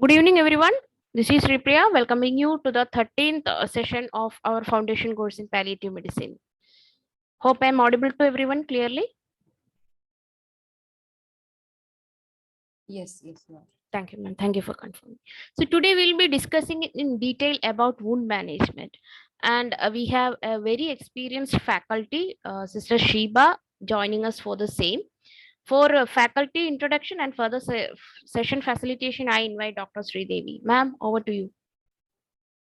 Good evening, everyone. This is Ripriya welcoming you to the 13th session of our foundation course in palliative medicine. Hope I am audible to everyone clearly. Yes, you are. Thank you, ma'am. Thank you for confirming. So today we'll be discussing in detail about wound management, and we have a very experienced faculty, Sister Sheeba, joining us for the same. For faculty introduction and further session facilitation, I invite Dr. Sridevi. Ma'am, over to you.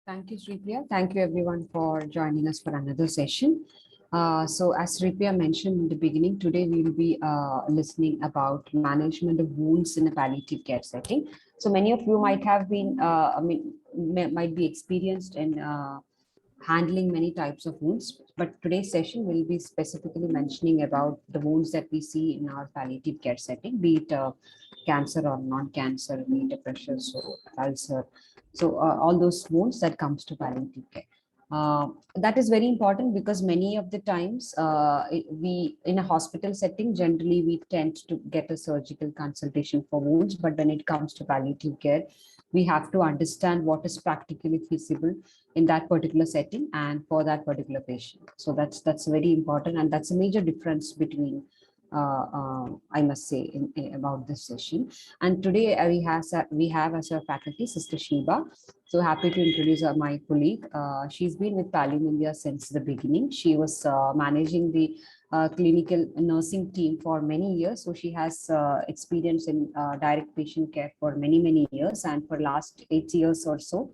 Thank you, Sripriya. Thank you, everyone, for joining us for another session. So, as Sripriya mentioned in the beginning, today we will be listening about management of wounds in a palliative care setting. So, many of you might have been, might be experienced in handling many types of wounds, but today's session will be specifically mentioning about the wounds that we see in our palliative care setting, be it cancer or non-cancer, be it a pressure sore, ulcer. So all those wounds that comes to palliative care. That is very important because many of the times we in a hospital setting generally we tend to get a surgical consultation for wounds, but when it comes to palliative care, we have to understand what is practically feasible in that particular setting and for that particular patient. So that's very important, and that's a major difference between I must say about this session. And today we have as a faculty Sister Sheeba. So happy to introduce my colleague. She's been with Pallium India since the beginning. She was managing the clinical nursing team for many years. So she has experience in direct patient care for many years, and for last 8 years or so,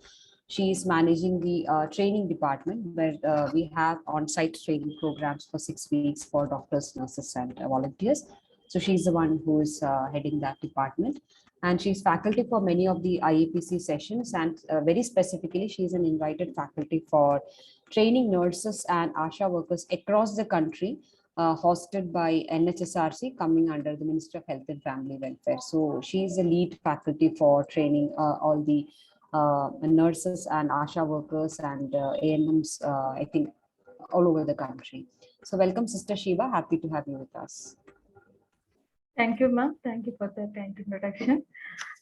she is managing the training department where we have on-site training programs for 6 weeks for doctors, nurses, and volunteers. So she's the one who is heading that department. And she's faculty for many of the IAPC sessions. And very specifically, she's an invited faculty for training nurses and ASHA workers across the country, hosted by NHSRC, coming under the Ministry of Health and Family Welfare. So she's the lead faculty for training all the nurses and ASHA workers and ANMs, I think, all over the country. So welcome, Sister Sheeba. Happy to have you with us. Thank you, ma'am. Thank you for the kind introduction.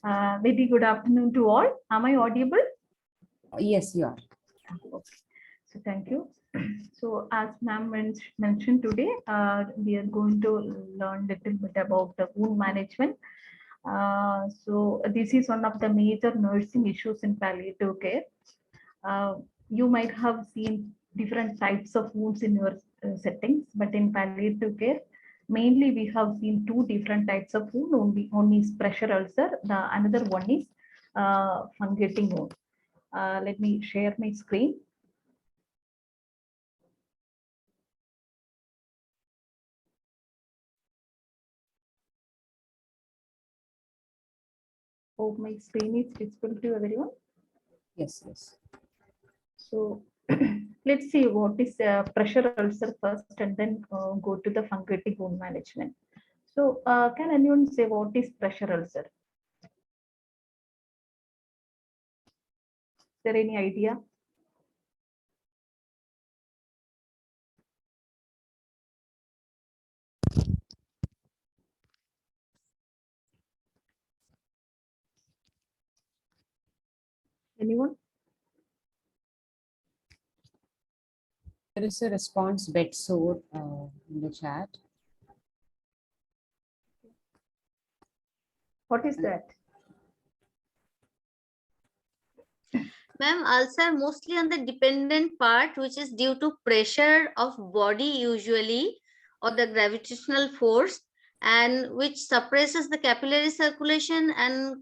Very good afternoon to all. Am I audible? Yes, you are. Okay. So thank you. So as ma'am mentioned today, we are going to learn a little bit about the wound management. So this is one of the major nursing issues in palliative care. You might have seen different types of wounds in your settings, but in palliative care, mainly we have seen two different types of wound. One is pressure ulcer, the another one is fungating wound. Let me share my screen. Oh, my screen is visible to everyone. Yes. So let's see what is pressure ulcer first, and then go to the fungating wound management. So can anyone say what is pressure ulcer? Is there any idea? Anyone? There is a response bed sore in the chat. What is that? Ma'am, ulcer mostly on the dependent part, which is due to pressure of body usually, or the gravitational force, and which suppresses the capillary circulation and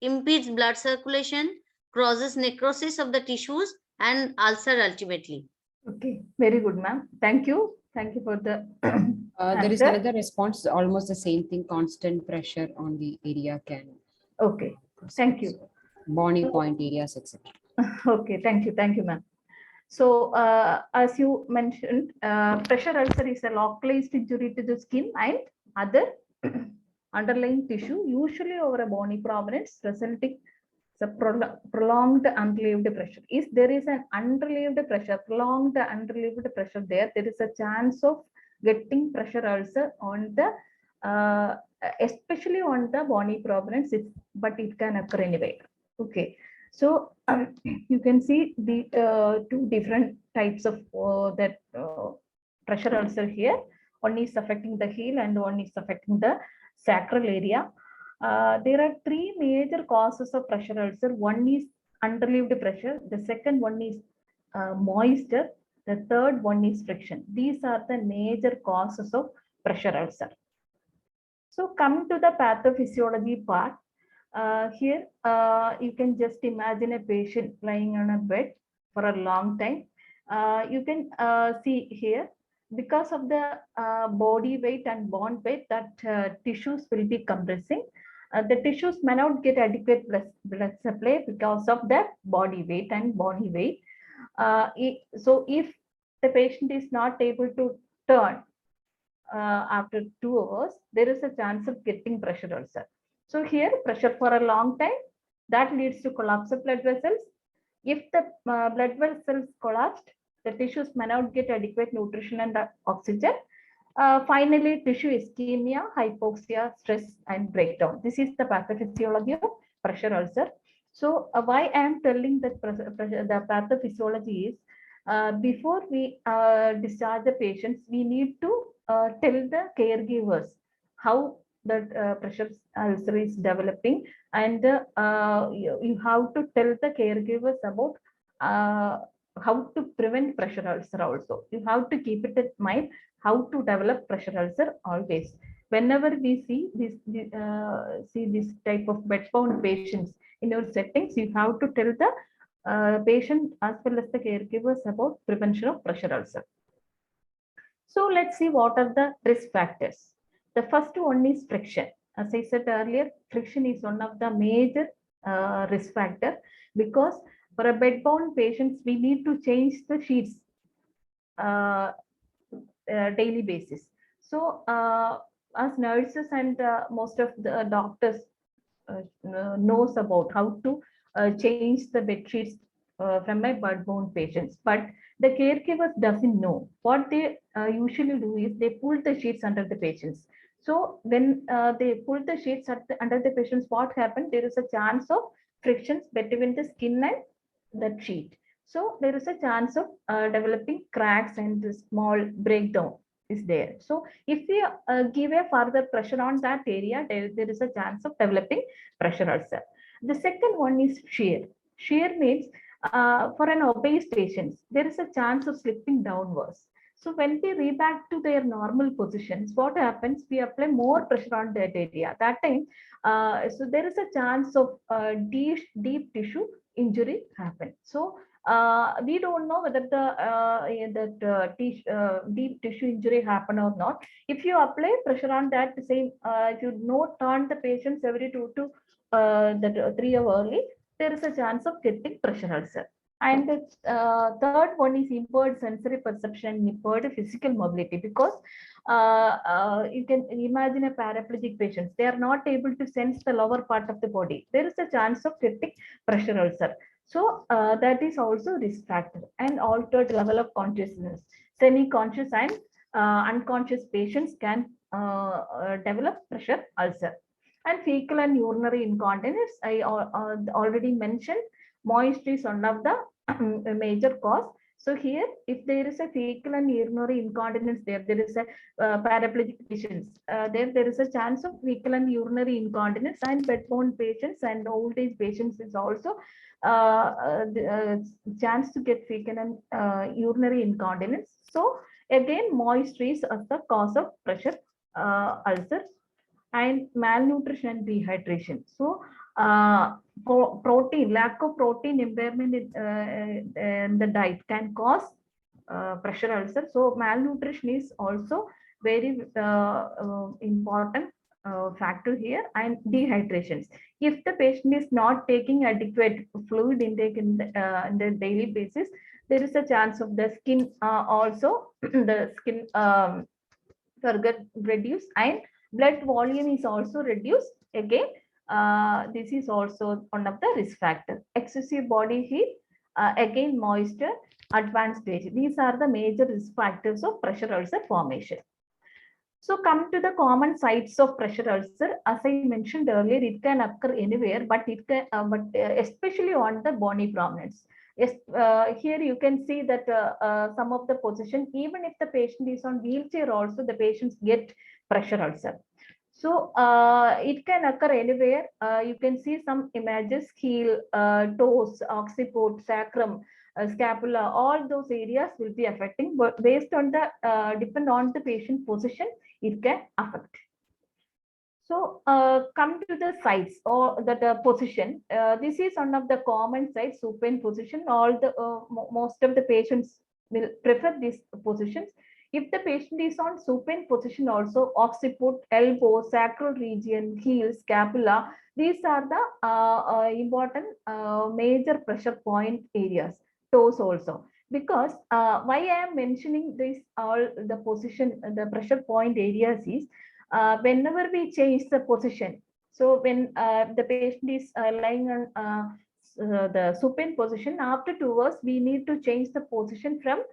impedes blood circulation, causes necrosis of the tissues and ulcer ultimately. Okay, very good, ma'am. Thank you. Thank you for the There is another response, almost the same thing, constant pressure on the area can. Okay, thank you. Bony point areas, etc. Okay, thank you, ma'am. So as you mentioned, pressure ulcer is a localized injury to the skin and other underlying tissue, usually over a bony prominence, resulting the prolonged unrelieved pressure. If there is an unrelieved pressure, prolonged unrelieved pressure there is a chance of getting pressure ulcer on the especially on the bony prominence, but it can occur anywhere. Okay, so you can see the two different types of that pressure ulcer here. One is affecting the heel and one is affecting the sacral area. There are three major causes of pressure ulcer. One is underlived pressure. The second one is moisture. The third one is friction. These are the major causes of pressure ulcer. So coming to the pathophysiology part, here you can just imagine a patient lying on a bed for a long time. You can see here, because of the body weight and bone weight, that tissues will be compressing. The tissues may not get adequate blood supply because of that body weight and bony weight. So if the patient is not able to turn after 2 hours, there is a chance of getting pressure ulcer. So here, pressure for a long time, that leads to collapse of blood vessels. If the blood vessels collapsed, the tissues may not get adequate nutrition and oxygen. Finally, tissue ischemia, hypoxia, stress, and breakdown. This is the pathophysiology of pressure ulcer. So why I am telling that the pathophysiology is, before we discharge the patients, we need to tell the caregivers how the pressure ulcer is developing, and you have to tell the caregivers about how to prevent pressure ulcer also. You have to keep it in mind how to develop pressure ulcer always. Whenever we see this type of bedbound patients in your settings, you have to tell the patient as well as the caregivers about prevention of pressure ulcer. So let's see what are the risk factors. The first one is friction. As I said earlier, friction is one of the major risk factor, because for a bedbound patients, we need to change the sheets daily basis. So as nurses and most of the doctors knows about how to change the bed sheets from my bedbound patients, but the caregivers doesn't know. What they usually do is they pull the sheets under the patients. So when they pull the sheets under the patients, what happens? There is a chance of frictions between the skin and that sheet. So there is a chance of developing cracks and the small breakdown is there. So if we give a further pressure on that area, there is a chance of developing pressure ulcer. The second one is shear. Shear means for an obese patient, there is a chance of slipping downwards. So when they re back to their normal positions, what happens? We apply more pressure on that area. That time, so there is a chance of deep tissue injury happen. So we don't know whether deep tissue injury happen or not. If you apply pressure on that same, if you not turn the patients every 3 hours early, there is a chance of getting pressure ulcer. And the third one is impaired sensory perception, impaired physical mobility, because you can imagine a paraplegic patient, they are not able to sense the lower part of the body. There is a chance of getting pressure ulcer. So that is also risk factor. And altered level of consciousness. Semi-conscious and unconscious patients can develop pressure ulcer. And fecal and urinary incontinence, I already mentioned, moisture is one of the major cause. So here, if there is a fecal and urinary incontinence, there is a paraplegic patients, there is a chance of fecal and urinary incontinence, and bedbound patients and old age patients is also chance to get fecal and urinary incontinence. So again, moisture is the cause of pressure ulcer. And malnutrition and dehydration. So protein, lack of protein impairment in the diet can cause pressure ulcer. So malnutrition is also very important factor here. And dehydrations. If the patient is not taking adequate fluid intake in the daily basis, there is a chance of the skin also the skin get reduced, and blood volume is also reduced. Again, this is also one of the risk factors. Excessive body heat, again moisture, advanced stage. These are the major risk factors of pressure ulcer formation. So come to the common sites of pressure ulcer. As I mentioned earlier, it can occur anywhere, but especially on the bony prominence. Yes, here you can see that some of the position, even if the patient is on wheelchair, also the patients get pressure ulcer. So it can occur anywhere. You can see some images: heel, toes, occiput, sacrum, scapula. All those areas will be affecting, but based on the depend on the patient position, it can affect. So come to the sites or the position. This is one of the common sites, supine position. All the most of the patients will prefer these positions. If the patient is on supine position, also occiput, elbow, sacral region, heel, scapula, these are the important major pressure point areas. Toes also. Because why I am mentioning this all the position, the pressure point areas is whenever we change the position. So when the patient is lying on the supine position, after 2 hours, we need to change the position from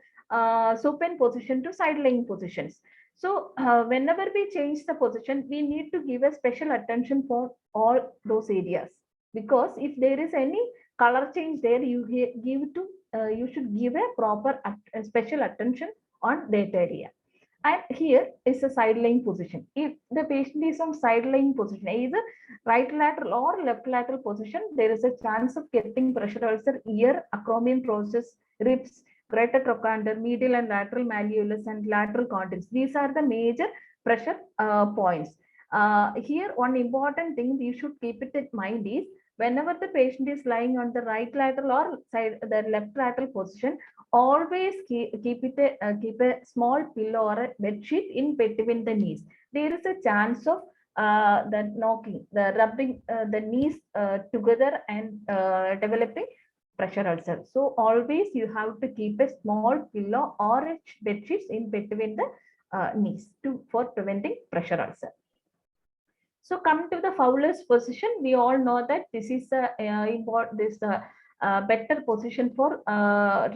supine position to side lying positions. So whenever we change the position, we need to give a special attention for all those areas. Because if there is any color change there, you should give a proper special attention on that area. And here is a side lying position. If the patient is on side lying position, either right lateral or left lateral position, there is a chance of getting pressure ulcer ear, acromion process, ribs, greater trochanter, medial and lateral malleolus, and lateral contents. These are the major pressure points. Here, one important thing you should keep it in mind is whenever the patient is lying on the right lateral or side the left lateral position, always keep a small pillow or a bed sheet in between the knees. There is a chance of the knocking, the rubbing the knees together and developing pressure ulcer. So always you have to keep a small pillow or a bed sheets in between the knees for preventing pressure ulcer. So come to the Fowler's position, we all know that this is a better position for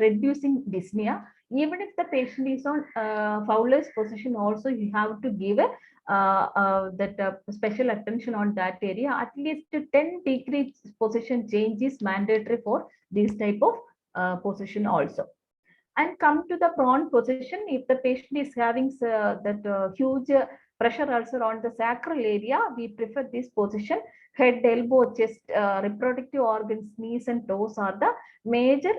reducing dyspnea. Even if the patient is on Fowler's position, also you have to give a special attention on that area. At least 10 degree position change is mandatory for this type of position also. And come to the prone position, if the patient is having that huge pressure ulcer on the sacral area, we prefer this position. Head, elbow, chest, reproductive organs, knees and toes are the major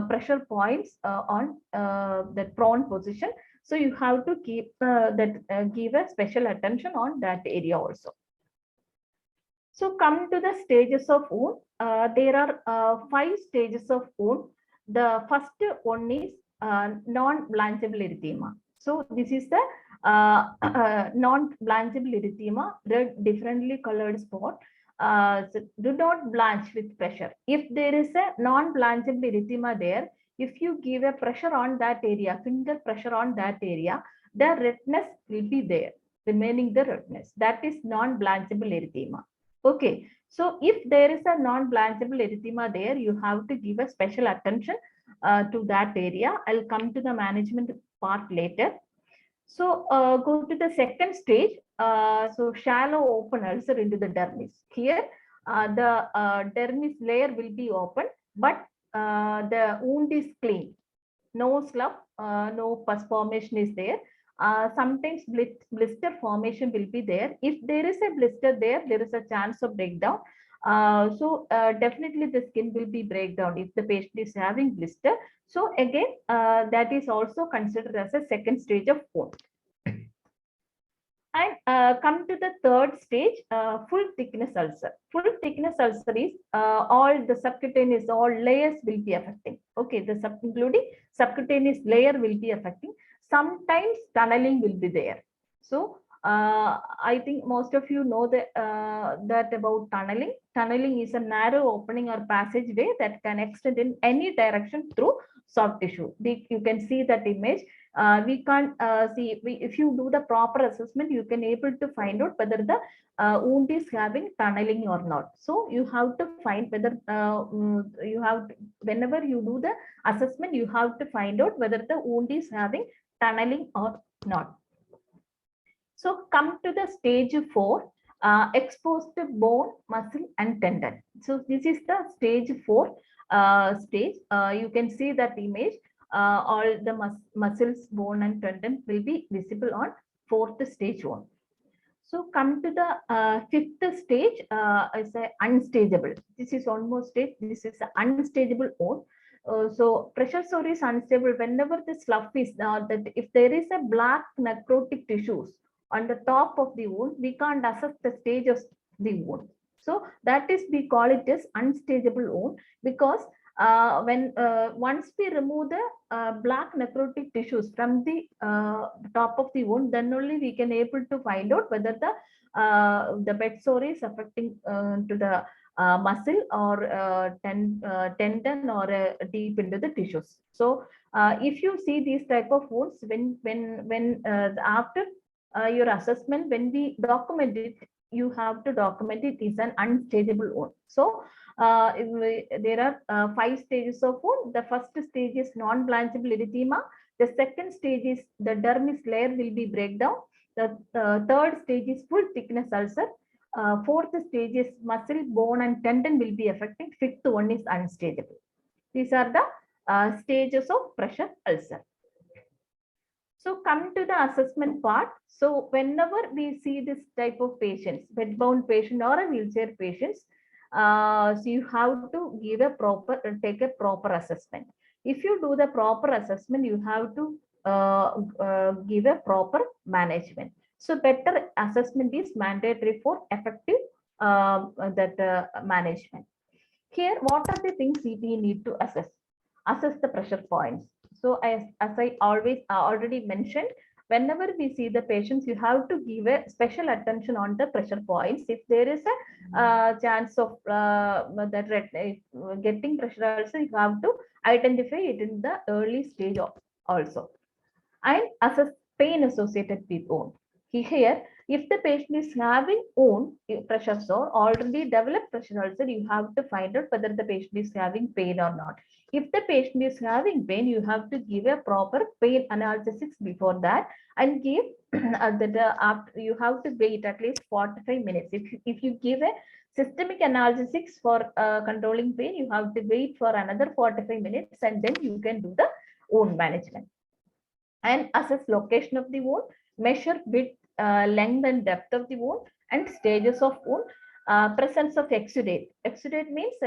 pressure points on the prone position. So you have to keep give a special attention on that area also. So come to the stages of wound. There are 5 stages of wound. The first one is non-blanchable erythema. So this is the non-blanchable erythema, red differently colored spot. So do not blanch with pressure. If there is a non-blanchable erythema there, if you give a pressure on that area, finger pressure on that area, the redness will be there, remaining the redness. That is non-blanchable erythema. Okay, so if there is a non-blanchable erythema there, you have to give a special attention to that area. I'll come to the management part later. So go to the second stage. So shallow open ulcer into the dermis. Here, the dermis layer will be open, but the wound is clean. No slough, no pus formation is there. Sometimes blister formation will be there. If there is a blister there, there is a chance of breakdown. So definitely the skin will be breakdown if the patient is having blister. So again, that is also considered as a second stage of wound. And come to the third stage, full thickness ulcer. Full thickness ulcer is all the subcutaneous, all layers will be affecting. Okay, including subcutaneous layer will be affecting. Sometimes tunneling will be there. So I think most of you know that about tunneling. Tunneling is a narrow opening or passageway that can extend in any direction through soft tissue. You can see that image. We can't see if you do the proper assessment, you can able to find out whether the wound is having tunneling or not. So you have to find whether whenever you do the assessment, you have to find out whether the wound is having tunneling or not. So come to the stage 4, exposed bone, muscle, and tendon. So this is the stage 4 stage. You can see that image. All the muscles, bone, and tendon will be visible on fourth stage 1. So come to the fifth stage is a unstageable. This is almost stage. This is an unstageable wound. So pressure sore is unstable whenever the slough is that if there is a black necrotic tissues on the top of the wound, we can't assess the stage of the wound. So that is we call it as unstageable wound because when once we remove the black necrotic tissues from the top of the wound, then only we can able to find out whether the bed sore is affecting to the muscle or tendon or deep into the tissues. So if you see these type of wounds, when after your assessment, when we document it, you have to document it is an unstageable wound. So there are 5 stages of wound. The first stage is non-blanchable erythema. The second stage is the dermis layer will be breakdown. The third stage is full thickness ulcer. Fourth stage is muscle, bone, and tendon will be affected. Fifth one is unstageable. These are the stages of pressure ulcer. So come to the assessment part. So whenever we see this type of patients, bedbound patient or a wheelchair patients, so you have to give a proper, take a proper assessment. If you do the proper assessment, you have to give a proper management. So better assessment is mandatory for effective management. Here, what are the things we need to assess? Assess the pressure points. So as I always already mentioned, whenever we see the patients, you have to give a special attention on the pressure points. If there is a chance of getting pressure also, you have to identify it in the early stage also. And assess pain associated with wound. Here, if the patient is having wound pressure sore, already developed pressure ulcer, you have to find out whether the patient is having pain or not. If the patient is having pain, you have to give a proper pain analgesics before that and give after you have to wait at least 45 minutes. If you give a systemic analgesics for controlling pain, you have to wait for another 45 minutes and then you can do the wound management. And assess location of the wound, measure width, length and depth of the wound, and stages of wound. Presence of exudate. Exudate means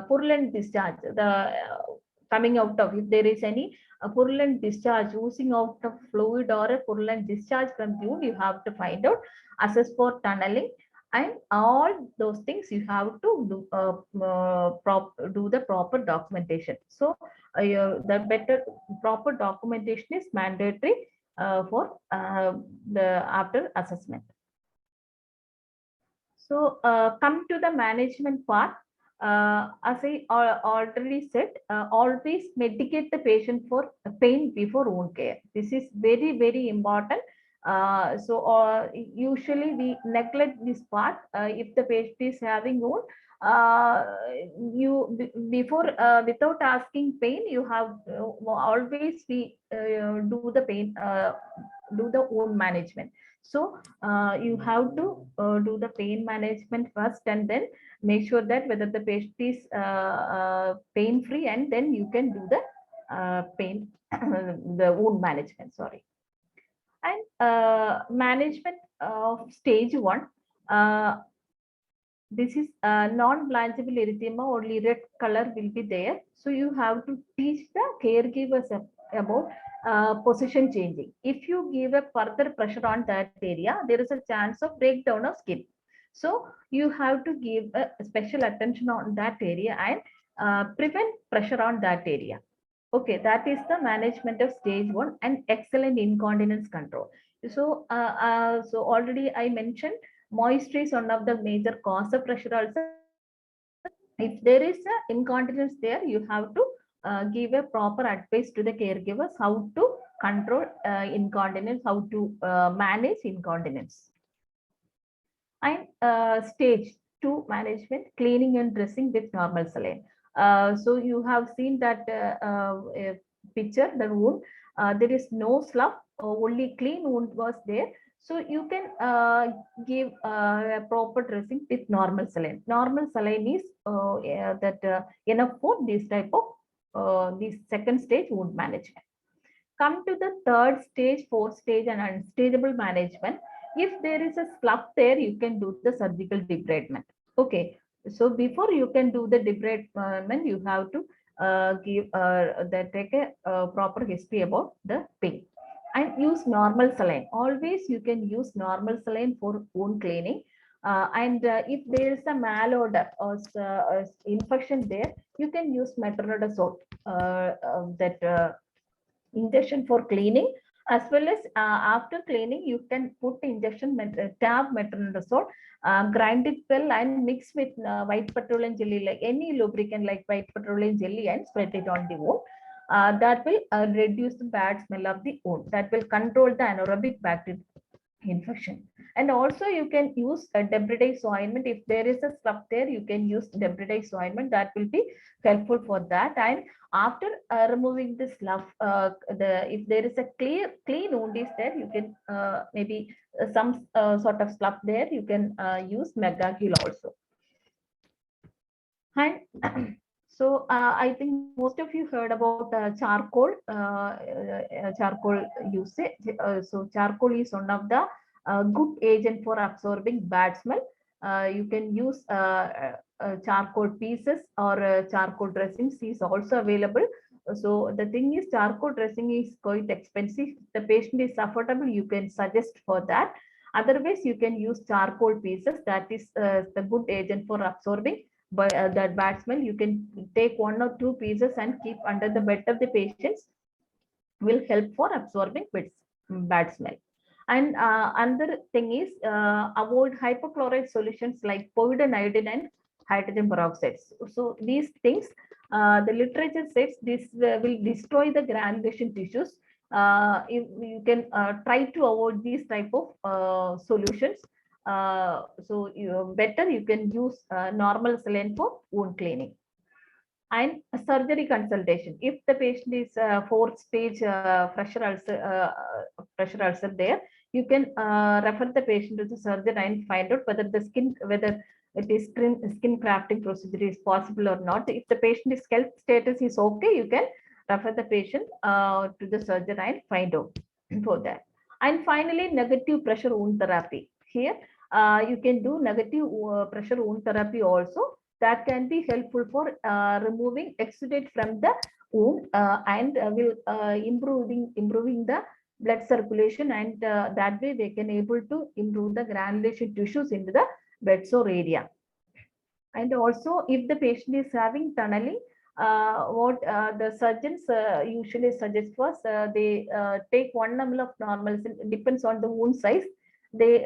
purulent discharge, the coming out of, if there is any purulent discharge, oozing out of fluid or a purulent discharge from the wound, you have to find out, assess for tunneling, and all those things you have to do the proper documentation. So the better proper documentation is mandatory for the after assessment. So come to the management part. As I already said, always medicate the patient for pain before wound care. This is very, very important. So usually we neglect this part. If the patient is having wound, you before without asking pain, you have always we do the pain, do the wound management. So you have to do the pain management first and then make sure that whether the patient is pain free, and then you can do the pain the wound management, sorry. And management of stage 1, this is non-blanchable erythema, only red color will be there. So you have to teach the caregivers about position changing. If you give a further pressure on that area, there is a chance of breakdown of skin. So you have to give a special attention on that area and prevent pressure on that area. Okay, that is the management of stage 1 and excellent incontinence control. So, so already I mentioned moisture is one of the major cause of pressure ulcer. If there is a incontinence there, you have to give a proper advice to the caregivers how to control incontinence, how to manage incontinence. And stage 2 management, cleaning and dressing with normal saline. So you have seen that picture, the wound. there is no slough, only clean wound was there. So you can give a proper dressing with normal saline. Normal saline is enough for this type of this second stage wound management. Come to the third stage, fourth stage, and unstageable management. If there is a slough there, you can do the surgical debridement. Okay, so before you can do the debridement, you have to take a proper history about the pain and use normal saline. Always you can use normal saline for wound cleaning. And if there is a malodor or infection there, you can use metronidazole. That injection for cleaning, as well as after cleaning you can put injection tab metronidazole, grind it well and mix with white petroleum jelly, like any lubricant like white petroleum jelly, and spread it on the wound. That will reduce the bad smell of the wound. That will control the anaerobic bacteria infection. And also you can use a debridase ointment. If there is a slough there, you can use debridase ointment. That will be helpful for that. And after removing the slough, if there is a clean wound is there, you can maybe some sort of slough there, you can use megagil also. And I think most of you heard about charcoal usage. So charcoal is one of the good agent for absorbing bad smell. You can use charcoal pieces, or charcoal dressings is also available. So the thing is, charcoal dressing is quite expensive. The patient is affordable, you can suggest for that. Otherwise, you can use charcoal pieces. That is the good agent for absorbing that bad smell. You can take 1 or 2 pieces and keep under the bed of the patients, will help for absorbing bad smell. And another thing is, avoid hypochlorite solutions like povidone iodine and hydrogen peroxide. So these things, the literature says this will destroy the granulation tissues. If you can try to avoid these type of solutions. So better you can use normal saline for wound cleaning. And surgery consultation. If the patient is fourth stage pressure ulcer there, you can refer the patient to the surgeon and find out whether it is skin grafting procedure is possible or not. If the patient's health status is okay, you can refer the patient to the surgeon and find out for that. And finally, negative pressure wound therapy. Here, you can do negative pressure wound therapy also. That can be helpful for removing exudate from the wound and will improving the blood circulation, and that way they can able to improve the granulation tissues into the bedsore area. And also, if the patient is having tunneling, what the surgeons usually suggest was they take 1 ml of normal, depends on the wound size. They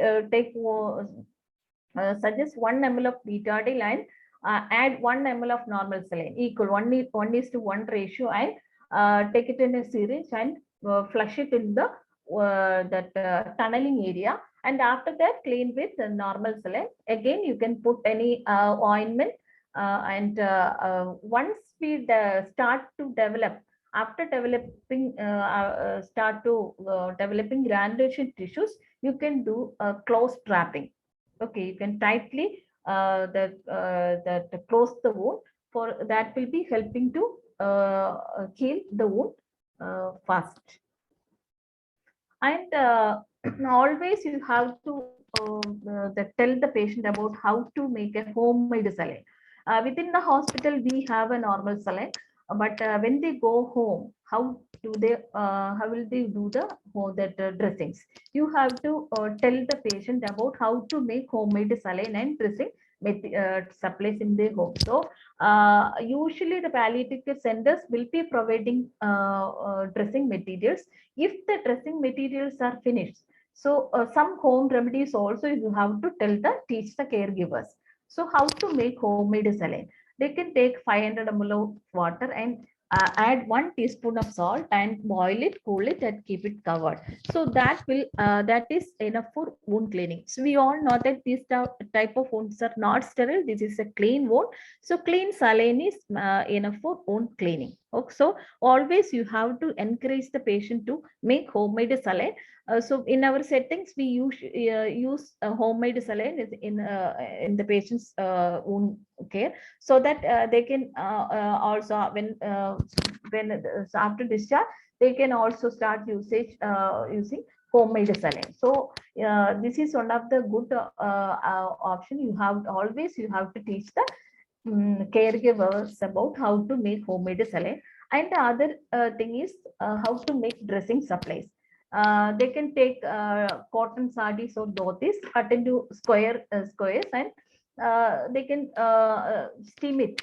suggest 1 ml of betadine and add 1 ml of normal saline, equal 1:1 ratio, and take it in a syringe and flush it in the tunneling area. And after that, clean with the normal saline. Again, you can put any ointment, and once we start to develop, after developing developing granulation tissues, you can do close trapping. Okay, you can tightly close the wound. For that will be helping to heal the wound fast. And always you have to tell the patient about how to make a homemade saline. Within the hospital, we have a normal saline, but when they go home, how will they do the dressings? You have to tell the patient about how to make homemade saline and dressing supplies in their home. So usually the palliative care centers will be providing dressing materials if the dressing materials are finished. So some home remedies also you have to teach the caregivers. So how to make homemade saline? They can take 500 ml of water and add 1 teaspoon of salt and boil it, cool it, and keep it covered. So that is enough for wound cleaning. So we all know that this type of wounds are not sterile. This is a clean wound. So clean saline is enough for wound cleaning. Okay, so always you have to encourage the patient to make homemade saline. So in our settings, we use homemade saline in the patient's own care, so that they can also so after discharge they can also start using homemade saline. So this is one of the good option. You have to teach the caregivers about how to make homemade saline. And the other thing is how to make dressing supplies. They can take cotton sarees or dhotis, cut into squares, and they can steam it.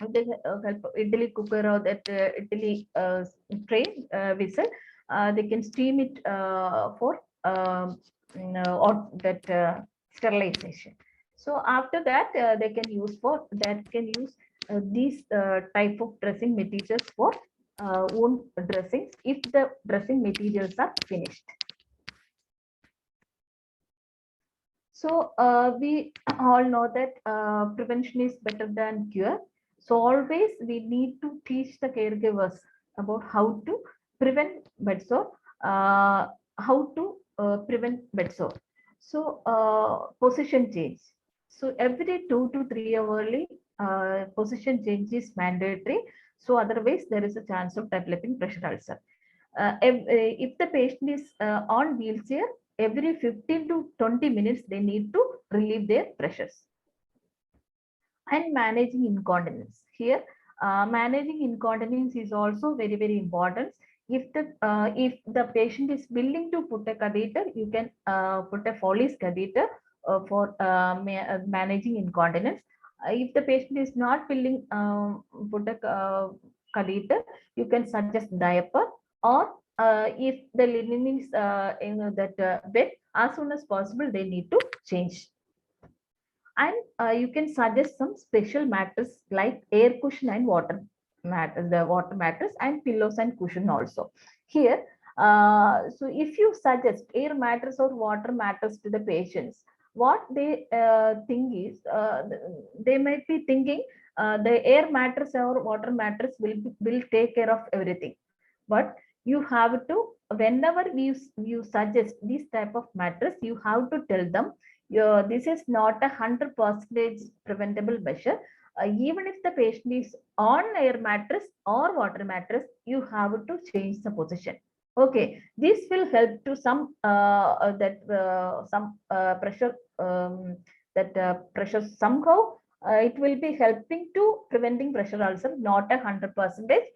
They help idli cooker or that idli tray vessel. They can steam it for or that sterilization. So after that, they can use these type of dressing materials for wound dressings if the dressing materials are finished. So we all know that prevention is better than cure. So always we need to teach the caregivers about how to prevent bed sore, how to prevent bed sore. So position change. So every 2 to 3 hourly position change is mandatory. So otherwise there is a chance of developing pressure ulcer. If the patient is on wheelchair, every 15 to 20 minutes they need to relieve their pressures. And managing incontinence. Here, managing incontinence is also very important. If the patient is willing to put a catheter, you can put a Foley's catheter for managing incontinence. If the patient is not willing put a catheter, you can suggest diaper, or if the linen is that wet, as soon as possible they need to change. And you can suggest some special mattress like air cushion and water the water mattress and pillows and cushion also. Here, so if you suggest air mattress or water mattress to the patients, what they think is they might be thinking the air mattress or water mattress will take care of everything. But you have to, whenever you suggest this type of mattress, you have to tell them this is not 100% preventable measure. Even if the patient is on air mattress or water mattress, you have to change the position. Okay, this will help to some pressure that pressure somehow it will be helping to preventing pressure ulcer, not 100%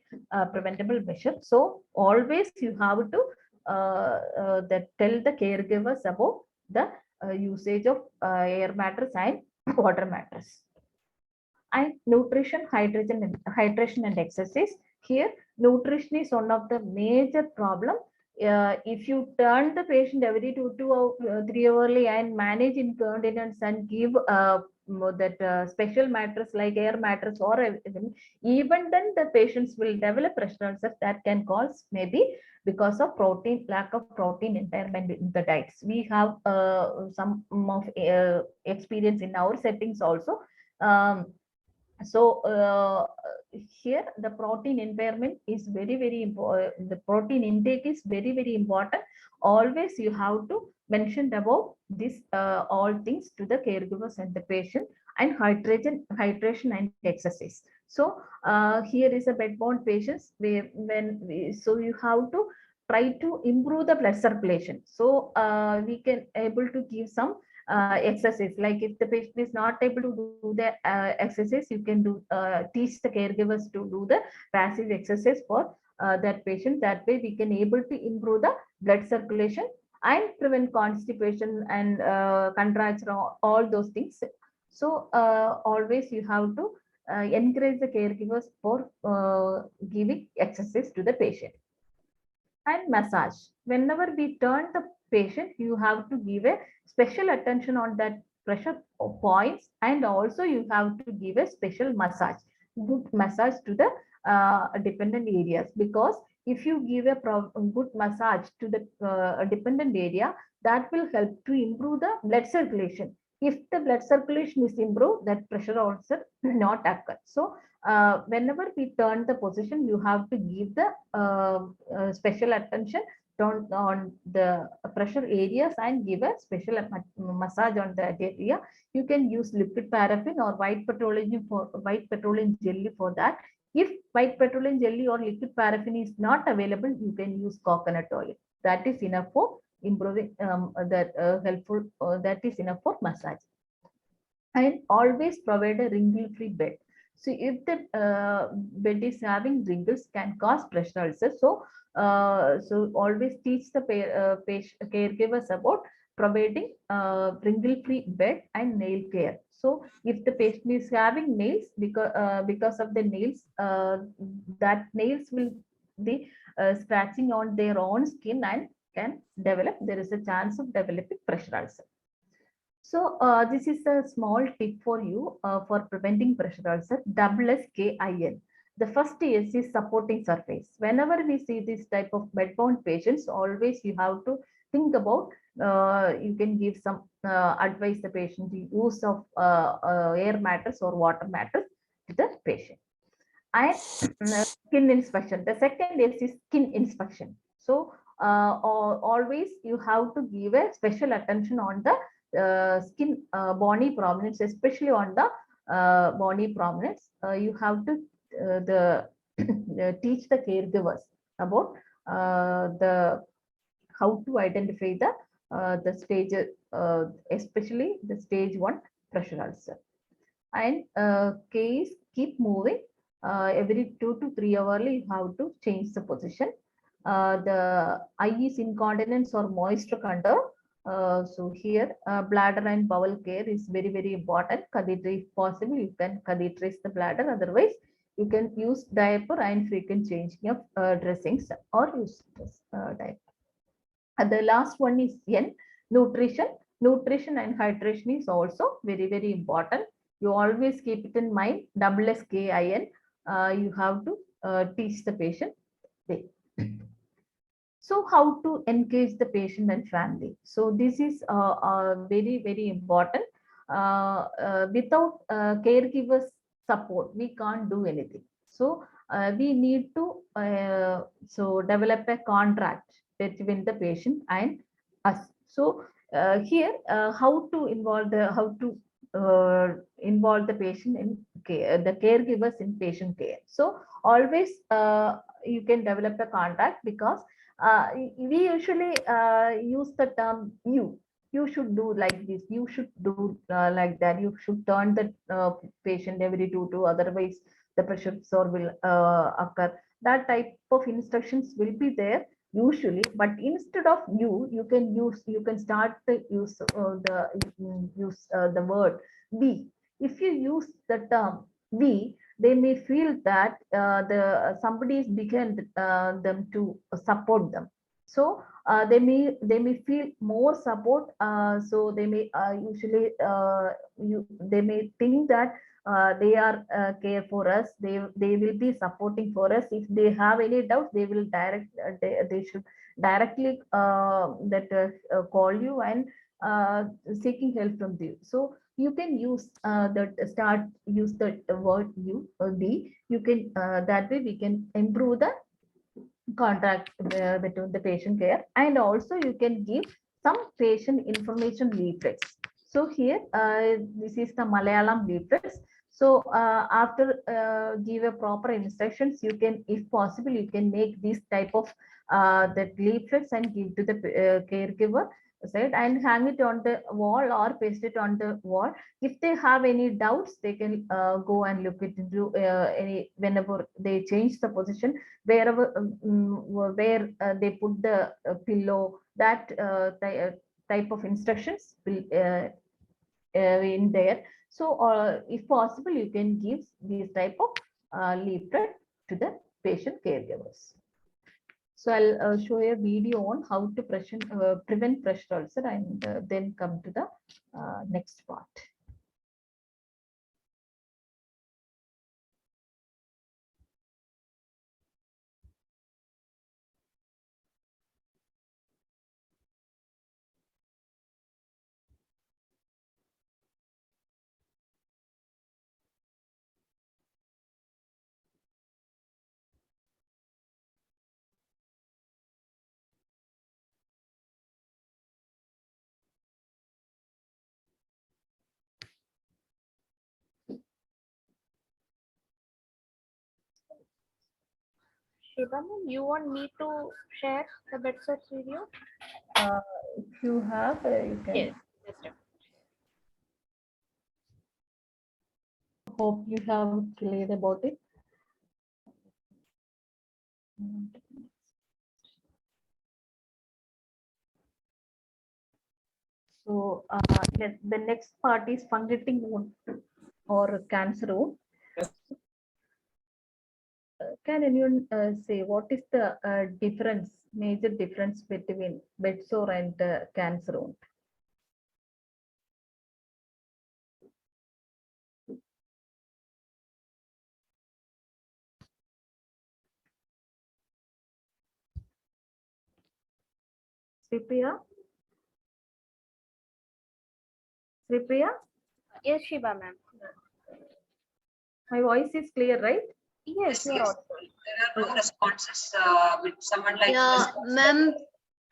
preventable measure. So always you have to that tell the caregivers about the usage of air mattress and water mattress. And nutrition, hydration and exercise. Here, nutrition is one of the major problem. If you turn the patient every 2 to 3 hourly and manage incontinence and give that special mattress like air mattress or even then the patients will develop pressure ulcers that can cause maybe because of lack of protein impairment in the diets. We have some of experience in our settings also. So here the protein impairment is very important. The protein intake is very important. Always you have to mention about this all things to the caregivers and the patient. And hydration and exercise. So here is a bed-bound patients where so you have to try to improve the blood circulation. So we can able to give some exercise. Like if the patient is not able to do the exercise, you can teach the caregivers to do the passive exercise for that patient. That way we can able to improve the blood circulation and prevent constipation and contraction, all those things. So always you have to encourage the caregivers for giving exercise to the patient. And massage. Whenever we turn the patient, you have to give a special attention on that pressure points, and also you have to give a special massage, good massage to the dependent areas. Because if you give a good massage to the dependent area, that will help to improve the blood circulation. If the blood circulation is improved, that pressure also not occur. So whenever we turn the position, you have to give the special attention on the pressure areas and give a special massage on that area. You can use liquid paraffin or white petroleum jelly for that. If white petroleum jelly or liquid paraffin is not available, you can use coconut oil. That is enough for improving that helpful. That is enough for massage. And always provide a wrinkle-free bed. So if the bed is having wrinkles, can cause pressure ulcers. So always teach the caregivers about providing wrinkle-free bed and nail care. So if the patient is having nails, because of the nails, that nails will be scratching on their own skin and can develop. There is a chance of developing pressure ulcer. So this is a small tip for you for preventing pressure ulcer. SKIN. The first is supporting surface. Whenever we see this type of bedbound patients, always you have to think about. You can give some advice the patient the use of air mattress or water mattress to the patient. And skin inspection. The second is skin inspection. So always you have to give a special attention on the skin bony prominence, especially on the bony prominence. You have to teach the caregivers about the how to identify the stage, especially the stage 1 pressure ulcer. And case keep moving. Every 2 to 3 hours, you have to change the position. The eye is incontinence or moisture control. So here, bladder and bowel care is very, very important. Catheter, if possible, you can catheterize the bladder. Otherwise, you can use diaper and frequent changing of dressings or use diaper. And the last one is N, nutrition. Nutrition and hydration is also very, very important. You always keep it in mind, SKIN. You have to teach the patient. So how to engage the patient and family? So this is very, very important. Without caregivers support, we can't do anything. So we need to develop a contract between the patient and us. So here, how to involve the patient in care, the caregivers in patient care. So always you can develop a contract, because we usually use the term you. You should do like this. You should do like that. You should turn the patient every 2 to, otherwise the pressure sore will occur. That type of instructions will be there usually, but instead of you can start the use the word we. If you use the term we, they may feel that the somebody is behind them to support them. So they may feel more support. So they may usually they may think that they are care for us. They will be supporting for us. If they have any doubt, they will they should directly call you and seeking help from you. So you can use use the word you be. You can that way we can improve the contact between the patient care. And also you can give some patient information leaflets. So here this is the Malayalam leaflets. So after give a proper instructions, you can, if possible, you can make this type of the leaflets and give to the caregiver side and hang it on the wall or paste it on the wall. If they have any doubts, they can go and look it into any, whenever they change the position, wherever where they put the pillow, that type of instructions will in there. So if possible, you can give these type of leaflet to the patient caregivers. So I'll show a video on how to prevent pressure ulcer, and then come to the next part. Shiba, ma'am, you want me to share the bedside video? If you have, you can. Yes. Yes, sir. Hope you have cleared about it. So yes, the next part is fungating wound or cancer wound. Can anyone say what is the difference, major difference between bedsore and cancer wound? Sripriya? Sripriya, Yes, Shiba, ma'am. my voice is clear, right? Yes, you are audible. There are no responses with someone like Yeah, ma'am,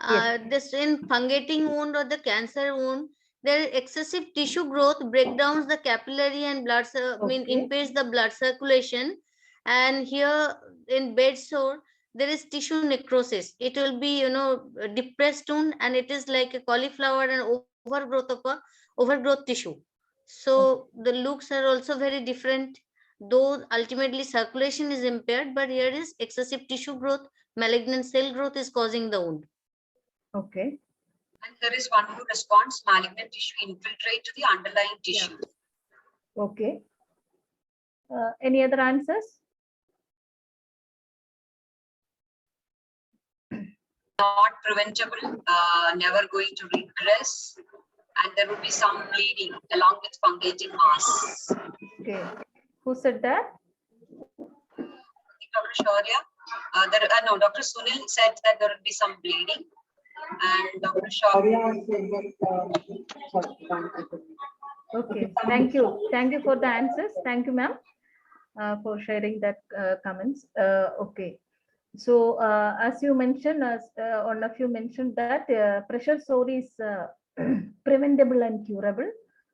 Yes. this in fungating wound or the cancer wound, there is excessive tissue growth, breakdowns the capillary and Okay. impairs the blood circulation. And here in bed sore, there is tissue necrosis. It will be, depressed wound, and it is like a cauliflower and overgrowth tissue. So the looks are also very different. Though ultimately circulation is impaired, but here is excessive tissue growth, malignant cell growth is causing the wound. Okay. and there is one more response, malignant tissue infiltrate to the underlying tissue. Okay. Any other answers? Not preventable, never going to regress, and there will be some bleeding along with fungating mass. Okay. Who said that? Dr. Shaurya, no, Dr. Sunil said that there will be some bleeding, and Dr. Shaurya said that. Okay. Thank you. Thank you for the answers. Thank you, ma'am, for sharing that comments. Okay. So as you mentioned, as one of you mentioned that pressure sore is preventable and curable.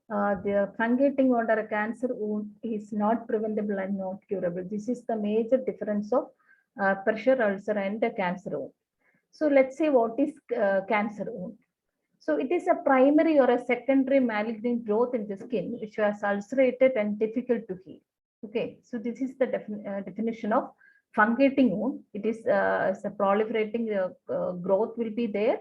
The fungating under a cancer wound is not preventable and not curable. This is the major difference of pressure ulcer and a cancer wound. So let's say what is cancer wound. So it is a primary or a secondary malignant growth in the skin which was ulcerated and difficult to heal. Okay, so this is the definition of fungating wound. It is a proliferating growth will be there.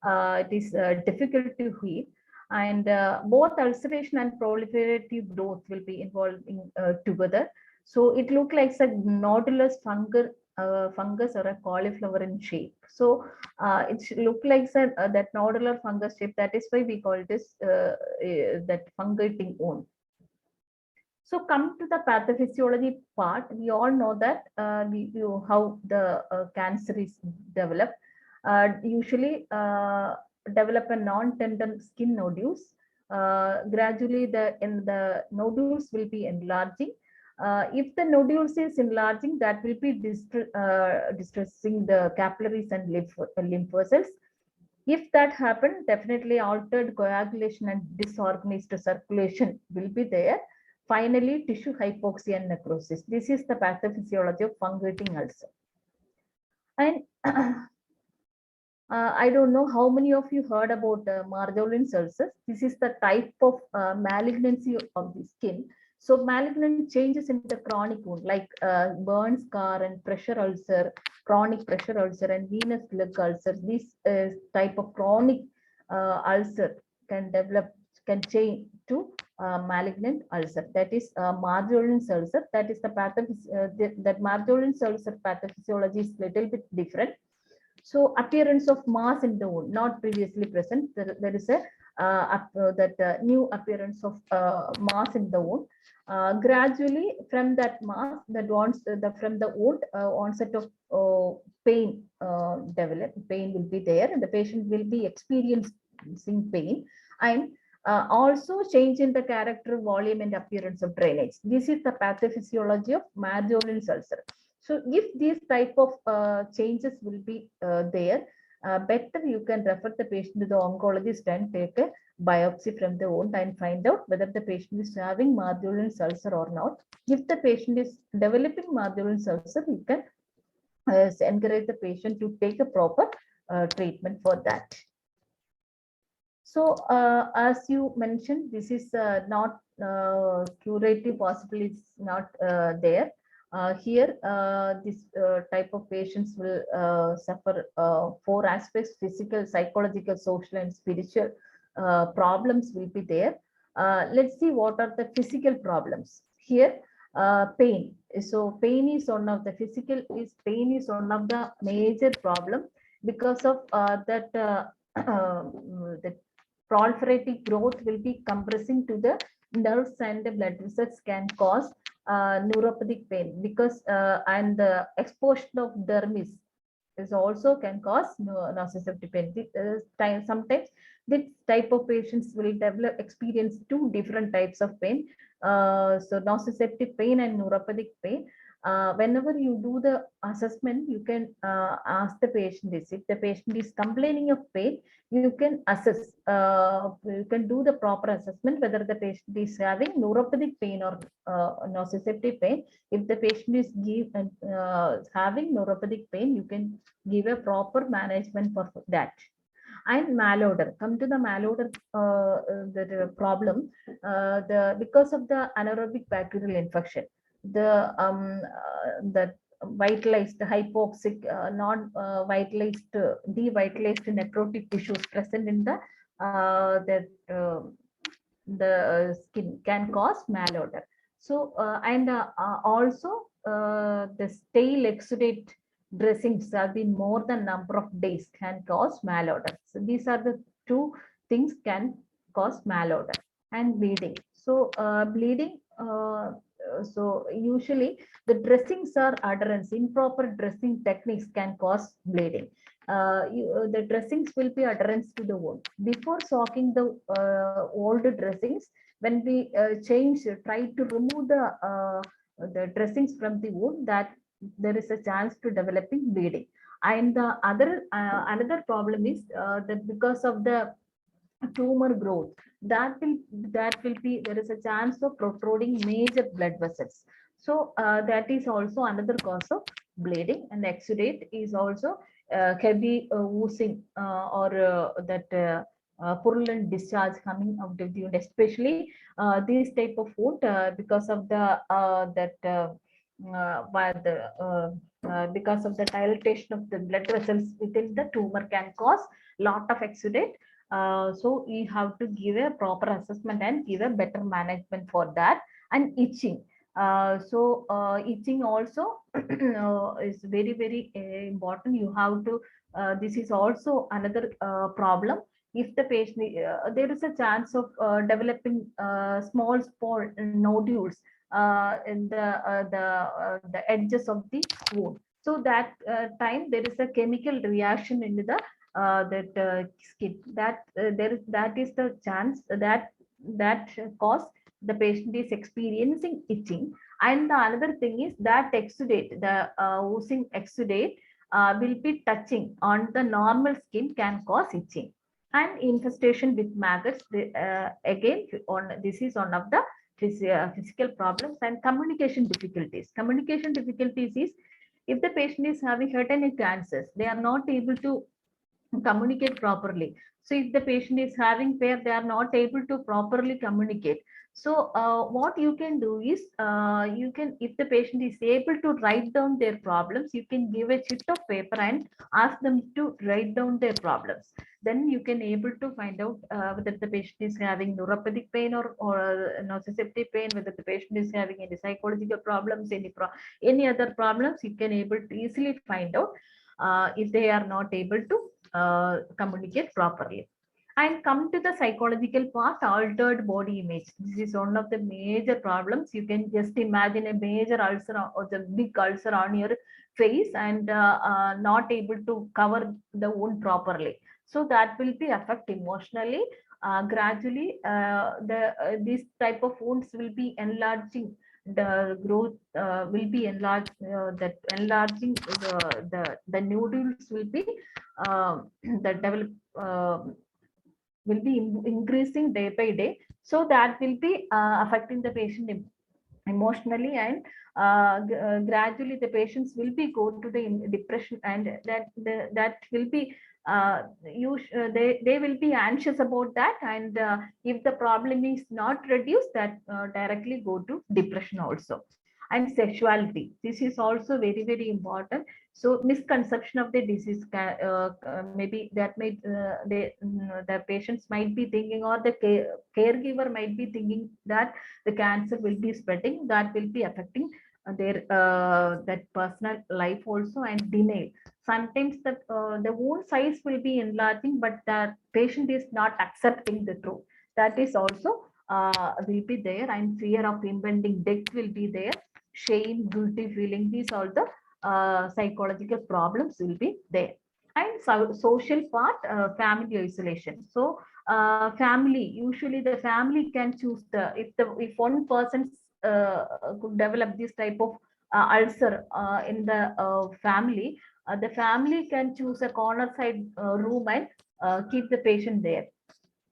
It is difficult to heal, and both ulceration and proliferative growth will be involving together. So it looks like a nodulous fungus or a cauliflower in shape. So it look like that nodular fungus shape. That is why we call this that fungating wound. So come to the pathophysiology part. We all know that how the cancer is developed. Usually develop a non-tendon skin nodules. Gradually, the nodules will be enlarging. If the nodules is enlarging, that will be distressing the capillaries and lymph vessels. If that happens, definitely altered coagulation and disorganized circulation will be there. Finally, tissue hypoxia and necrosis. This is the pathophysiology of fungating ulcer. And I don't know how many of you heard about Marjolin ulcers. This is the type of malignancy of the skin. So malignant changes in the chronic wound like burn scar and pressure ulcer, chronic pressure ulcer and venous leg ulcer. This type of chronic ulcer can change to malignant ulcer. That is Marjolin ulcer. That is the that Marjolin ulcer pathophysiology is little bit different. So appearance of mass in the wound, not previously present. There is a new appearance of mass in the wound. Gradually, from that mass, from the wound, onset of pain develop. Pain will be there, and the patient will be experiencing pain, and also change in the character, volume, and appearance of drainage. This is the pathophysiology of Marjolin ulcer. So if these type of changes will be there, better you can refer the patient to the oncologist and take a biopsy from the wound and find out whether the patient is having Marjolin ulcer or not. If the patient is developing Marjolin ulcer, you can encourage the patient to take a proper treatment for that. So, as you mentioned, this is not curative, possibly it's not there. Here, this type of patients will suffer four aspects: physical, psychological, social, and spiritual problems will be there. Let's see what are the physical problems. Here, pain. So, pain is one of the physical is pain is one of the major problem because of that. The proliferative growth will be compressing to the nerves and the blood vessels can cause neuropathic pain because and the exposure of dermis is also can cause nociceptive pain. Sometimes this type of patients will develop experience two different types of pain. So nociceptive pain and neuropathic pain. Whenever you do the assessment, you can ask the patient this. If the patient is complaining of pain, you can assess, you can do the proper assessment whether the patient is having neuropathic pain or nociceptive pain. If the patient is having neuropathic pain, you can give a proper management for that. And malodor, come to the malodor the problem, the because of the anaerobic bacterial infection, the vitalized hypoxic non vitalized devitalized necrotic tissues present in the skin can cause malodor. So and also the stale exudate dressings have been more than number of days can cause malodor. So these are the two things can cause malodor. And bleeding. So bleeding. So usually the dressings are adherence. Improper dressing techniques can cause bleeding. The dressings will be adherence to the wound. Before soaking the old dressings, when we try to remove the dressings from the wound, that there is a chance to developing bleeding. And the other another problem is that because of the tumor growth, that will be there is a chance of protruding major blood vessels. So that is also another cause of bleeding. And exudate is also heavy oozing or that purulent discharge coming out of the wound, especially this type of wound because of the that by the because of the dilatation of the blood vessels within the tumor can cause lot of exudate. So we have to give a proper assessment and give a better management for that. And itching. So itching also is very important. You have to. This is also another problem. If the patient, there is a chance of developing small spore nodules in the edges of the wound. So that time there is a chemical reaction into the that skin, that that is the chance that cause the patient is experiencing itching. And the another thing is that exudate, the oozing exudate will be touching on the normal skin can cause itching. And infestation with maggots, again on this is one of the physical problems. And communication difficulties is if the patient is having head and neck cancers, they are not able to communicate properly. So if the patient is having pain, they are not able to properly communicate. So what you can do is you can, if the patient is able to write down their problems, you can give a sheet of paper and ask them to write down their problems. Then you can able to find out whether the patient is having neuropathic pain or nociceptive pain, whether the patient is having any psychological problems, any other problems. You can able to easily find out if they are not able to communicate properly. And come to the psychological part, altered body image. This is one of the major problems. You can just imagine a major ulcer or the big ulcer on your face and not able to cover the wound properly. So that will be affect emotionally. Gradually, this type of wounds will be enlarging. The growth will be enlarged. That enlarging the nodules will be the develop will be increasing day by day. So that will be affecting the patient emotionally, and gradually the patients will be go to the depression, and that will be they will be anxious about that, and if the problem is not reduced, that directly go to depression also. And sexuality, this is also very very important. So misconception of the disease, maybe that may the patients might be thinking, or the caregiver might be thinking that the cancer will be spreading, that will be affecting their that personal life also, and denial. Sometimes the wound size will be enlarging, but the patient is not accepting the truth. That is also will be there, and fear of impending death will be there. Shame, guilty feeling, these all the psychological problems will be there. And so social part, family isolation. So family, usually the family can choose the, if one person uh, could develop this type of ulcer in the family, the family can choose a corner side room and keep the patient there.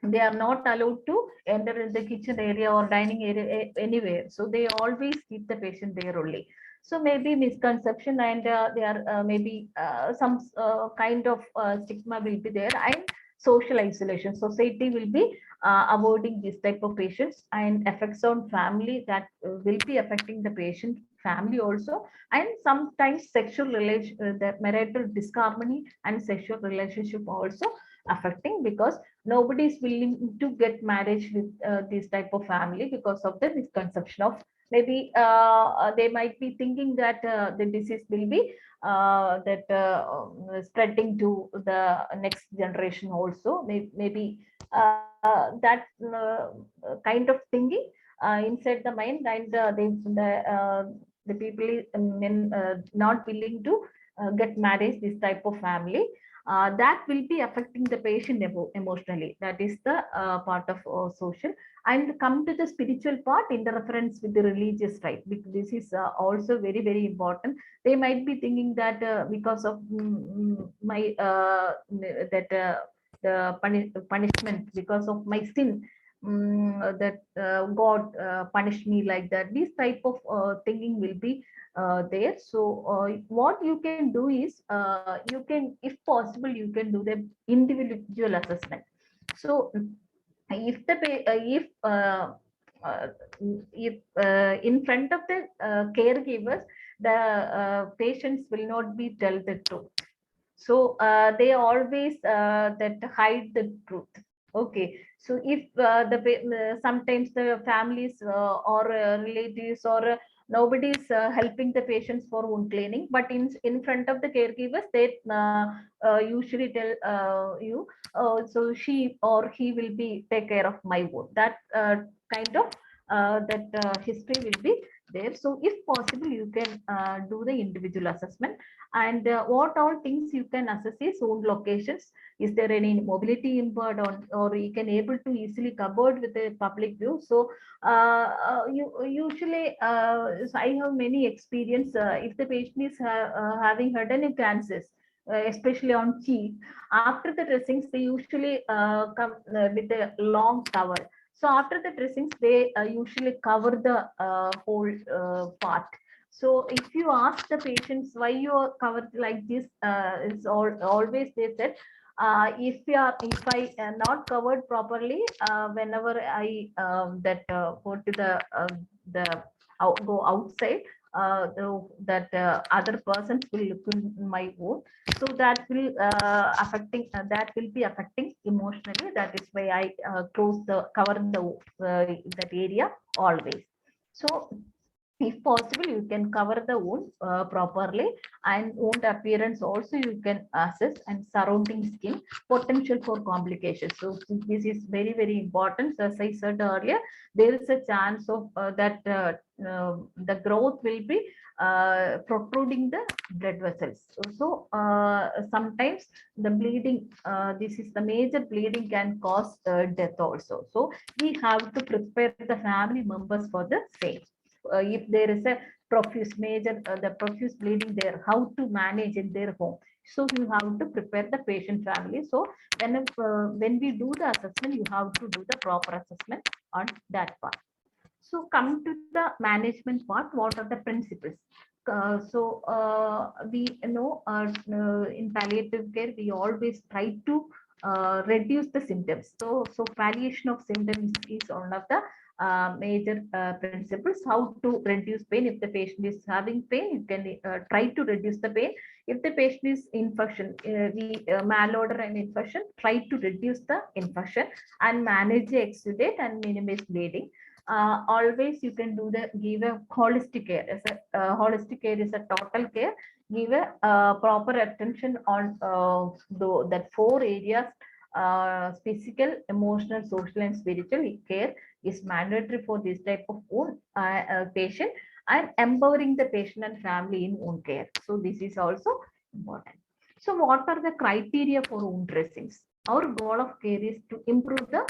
They are not allowed to enter in the kitchen area or dining area anywhere, so they always keep the patient there only. So maybe misconception, and they are maybe some kind of stigma will be there, and social isolation. Society will be avoiding this type of patients, and effects on family, that will be affecting the patient family also. And sometimes sexual relation, the marital disharmony and sexual relationship also affecting, because nobody is willing to get marriage with this type of family, because of the misconception of, maybe they might be thinking that the disease will be that spreading to the next generation also. Maybe that kind of thinking inside the mind, and the people is, not willing to get married this type of family. That will be affecting the patient emotionally. That is the part of social. And come to the spiritual part, interference with the religious right, because this is also very very important. They might be thinking that because of my that the punishment because of my sin, that God punished me like that. This type of thinking will be there. So what you can do is, you can, if possible, you can do the individual assessment. So if the uh, if in front of the caregivers, the patients will not be tell the truth. So they always that hide the truth. Okay. So if sometimes the families or relatives or nobody is helping the patients for wound cleaning, but in front of the caregivers, they usually tell you, so she or he will be take care of my wound. That kind of that history will be there. So if possible, you can do the individual assessment. And what all things you can assess is wound locations. Is there any mobility impaired on, or you can able to easily covered with a public view? So you usually so I have many experience. If the patient is having head and neck cancers, especially on cheek, after the dressings they usually come with a long towel. So after the dressings, they usually cover the whole part. So if you ask the patients why you are covered like this, it's always they said, if I am not covered properly, whenever I that go to the go outside, that other persons will look in my wound. So that will affecting that will be affecting emotionally. That is why I close the cover the that area always. So if possible, you can cover the wound properly, and wound appearance also you can assess, and surrounding skin potential for complications. So this is very very important. So as I said earlier, there is a chance of that the growth will be protruding the blood vessels. So sometimes the bleeding, this is the major bleeding can cause death also. So we have to prepare the family members for the same. If there is a profuse major the profuse bleeding there, how to manage in their home. So you have to prepare the patient family. So when we do the assessment, you have to do the proper assessment on that part. So come to the management part, what are the principles? We know in palliative care, we always try to reduce the symptoms. So palliation of symptoms is one of the major principles. How to reduce pain? If the patient is having pain, you can try to reduce the pain. If the patient is infection, we malodor and infection, try to reduce the infection and manage the exudate and minimize bleeding. Always you can do the give a holistic care. As a holistic care is a total care. Give a proper attention on that four areas: physical, emotional, social, and spiritual care is mandatory for this type of wound patient, and empowering the patient and family in wound care. So this is also important. So what are the criteria for wound dressings? Our goal of care is to improve the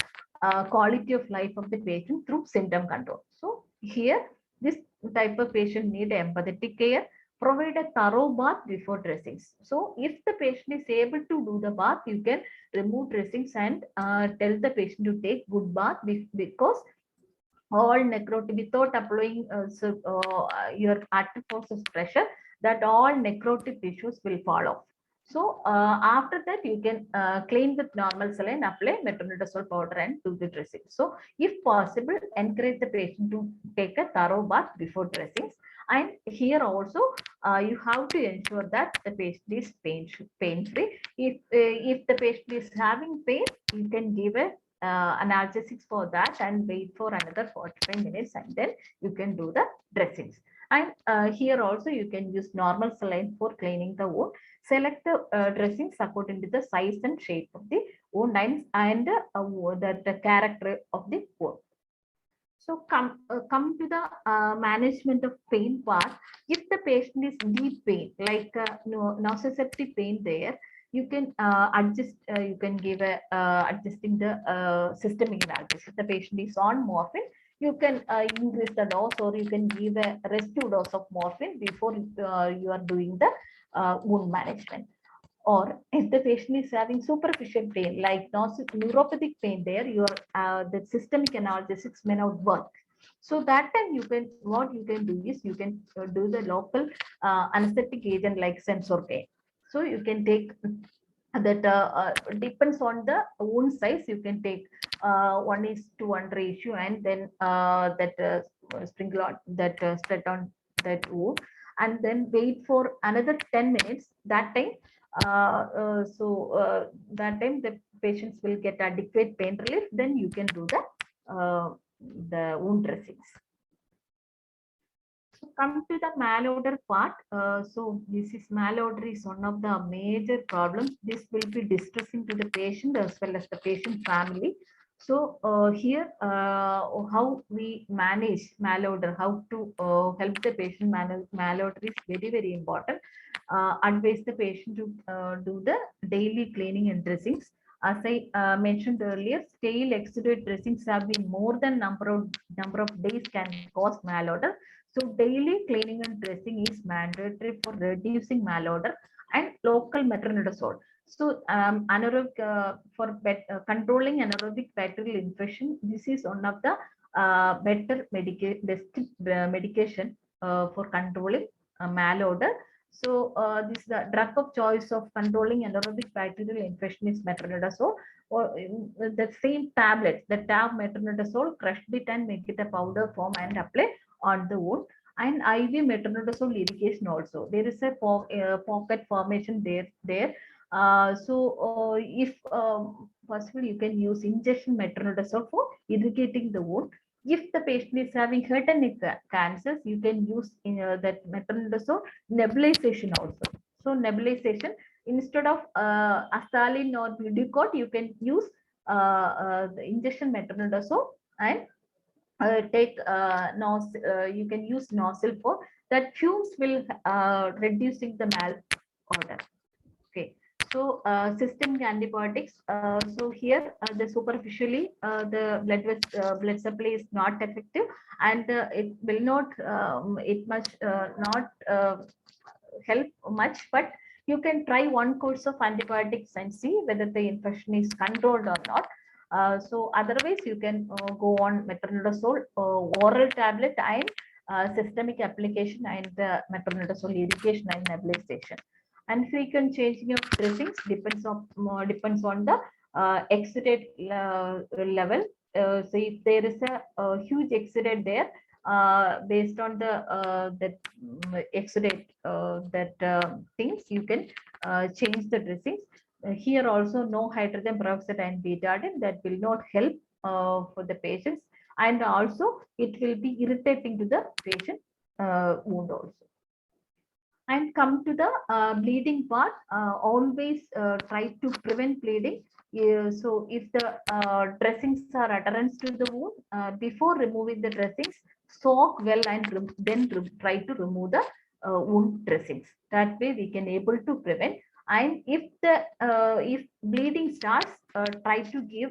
quality of life of the patient through symptom control. So here, this type of patient need empathetic care, provide a thorough bath before dressings. So if the patient is able to do the bath, you can remove dressings and tell the patient to take good bath because all necrotic without applying your active forces pressure, that all necrotic tissues will fall off. So after that, you can clean with normal saline, apply metronidazole powder and do the dressing. So if possible, encourage the patient to take a thorough bath before dressings. And here also, you have to ensure that the patient is pain free. If the patient is having pain, you can give a analgesics for that and wait for another 45 minutes, and then you can do the dressings. And here also you can use normal saline for cleaning the wound. Select the dressings according to the size and shape of the wound and the character of the wound. So come to the management of pain part. If the patient is deep pain, like nociceptive pain there, you can adjust, you can give a adjusting the systemic analgesics. If the patient is on morphine, you can increase the dose, or you can give a rescue dose of morphine before you are doing the wound management. Or if the patient is having superficial pain, like neuropathic pain, there your the systemic analgesics may not work. So that time you can, what you can do is you can do the local anesthetic agent like Sensorcaine. So you can take that depends on the wound size. You can take 1:1 ratio, and then that sprinkle on that spread on that wound, and then wait for another 10 minutes. That time that time the patients will get adequate pain relief. Then you can do the wound dressings. So come to the malodor part. So this is malodor is one of the major problems. This will be distressing to the patient as well as the patient family. So here, how we manage malodor, how to help the patient manage malodor is very, very important. Advise the patient to do the daily cleaning and dressings. As I mentioned earlier, stale exudate dressings have been more than number of days can cause malodor. So daily cleaning and dressing is mandatory for reducing malodor, and local metronidazole. So for controlling anaerobic bacterial infection, this is one of the better medication for controlling malodor. So this is the drug of choice of controlling anaerobic bacterial infection is metronidazole, or the same tablet, the tab metronidazole, crushed it and make it a powder form and apply on the wound. And IV metronidazole irrigation also. There is a pocket formation there. If possible, you can use injection metronidazole for irrigating the wound. If the patient is having head and neck cancers, you can use that metronidazole nebulization also. So nebulization, instead of astaline or Budicort, you can use the injection metronidazole, and take you can use nozzle for that. Fumes will reducing the malodor. Okay. So systemic antibiotics. So here the superficially the blood supply is not effective, and it will not it must not help much, but you can try one course of antibiotics and see whether the infection is controlled or not. So otherwise, you can go on metronidazole, oral tablet, and systemic application, and metronidazole irrigation and nebulization. And frequent changing of dressings depends on the exudate level. So if there is a huge exudate there, based on the that exudate that things, you can change the dressings. Here also no hydrogen peroxide and betadine, that will not help for the patients, and also it will be irritating to the patient wound also. And come to the bleeding part, always try to prevent bleeding. So if the dressings are adherent to the wound, before removing the dressings, soak well and then try to remove the wound dressings. That way we can able to prevent. And if bleeding starts, try to give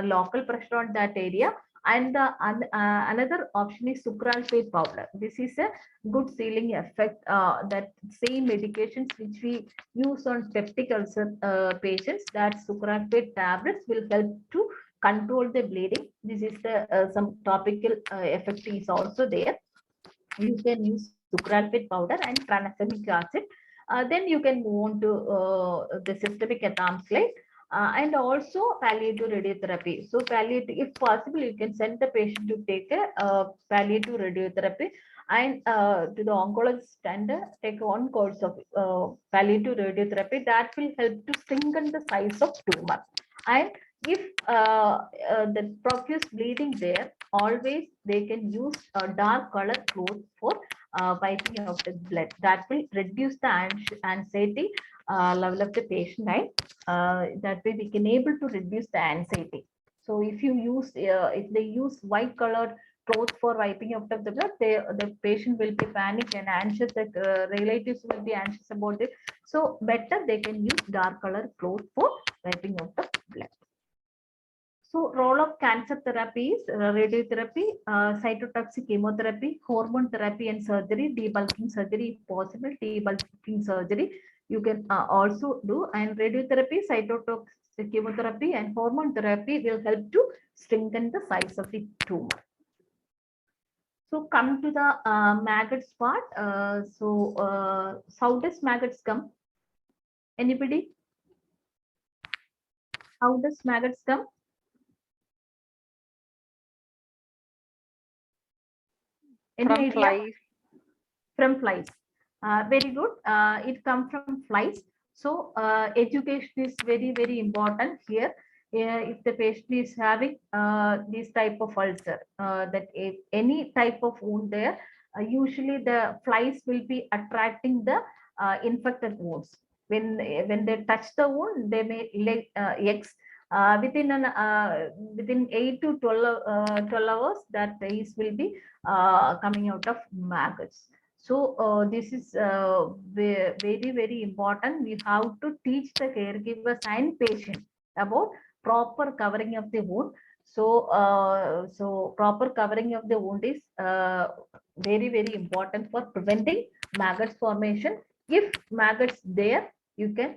local pressure on that area. And another option is sucralfate powder. This is a good sealing effect. That same medications which we use on peptic ulcer patients, that sucralfate tablets will help to control the bleeding. This is the some topical effect is also there. You can use sucralfate powder and tranexamic acid. Then you can move on to the systemic at arm's length. And also palliative radiotherapy. So palliative, if possible, you can send the patient to take a palliative radiotherapy, and to the oncologist, and take one course of palliative radiotherapy. That will help to strengthen the size of tumor. And if the profuse bleeding there, always they can use a dark color cloth for wiping out the blood. That will reduce the anxiety level of the patient, and that way we can able to reduce the anxiety. So if they use white colored cloth for wiping out of the blood, the patient will be panicked and anxious. The relatives will be anxious about it. So better they can use dark colored cloth for wiping out the blood. So role of cancer therapies, radiotherapy, cytotoxic chemotherapy, hormone therapy and surgery, debulking surgery if possible, debulking surgery you can also do. And radiotherapy, cytotoxic chemotherapy and hormone therapy will help to strengthen the size of the tumor. So come to the maggots part. How does maggots come? Anybody? How does maggots come? Any From idea? flies. From flies. Very good. It comes from flies. So education is very important here. If the patient is having this type of ulcer, that if any type of wound there, usually the flies will be attracting the infected wounds. When they touch the wound, they may lay eggs. Within 8 to 12 hours, that eggs will be coming out of maggots. So this is very important. We have to teach the caregivers and patient about proper covering of the wound. So proper covering of the wound is very important for preventing maggots formation. If maggots there, you can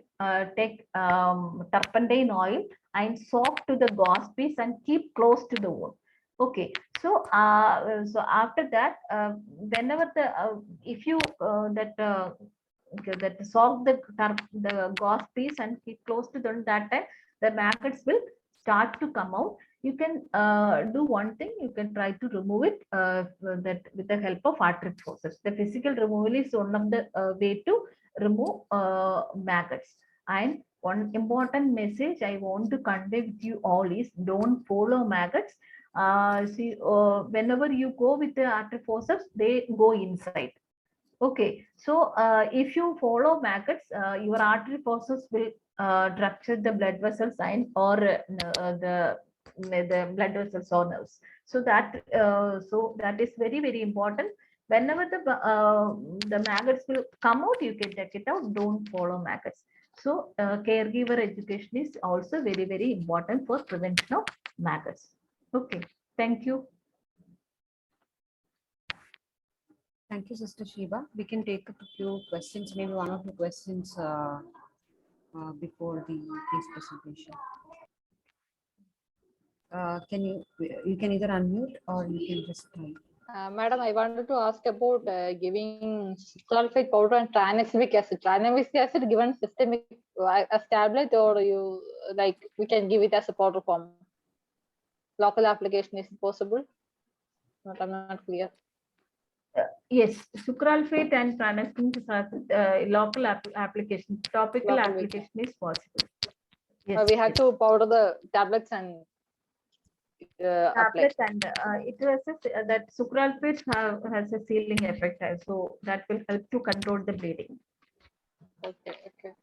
take turpentine oil and soak to the gauze piece and keep close to the wound. Okay, so after that, whenever if you that solve the gauze piece and keep close to them, that time the maggots will start to come out. You can do one thing. You can try to remove it that with the help of artery forceps. The physical removal is one of the way to remove maggots. And one important message I want to convey with you all is, don't follow maggots. Whenever you go with the artery forceps, they go inside. Okay, so if you follow maggots, your artery forceps will rupture the blood vessels and or the blood vessels or nerves. So that is very important. Whenever the maggots will come out, you can take it out. Don't follow maggots. So caregiver education is also very important for prevention of maggots. Okay, thank you. Thank you, Sister Sheeba. We can take up a few questions, maybe one or two questions before the case presentation. You can either unmute or you can just type. Madam, I wanted to ask about giving sulfate powder and tranexamic acid. Tranexamic acid given systemic as tablet, or you like we can give it as a powder form. Local application is possible. But I'm not clear. Yes, sucralfate and tranexamic acid, local application, topical Local application is possible. Yes, we had to powder the tablets and apply. tablets and it has that sucralfate has a sealing effect, so that will help to control the bleeding. Okay, okay.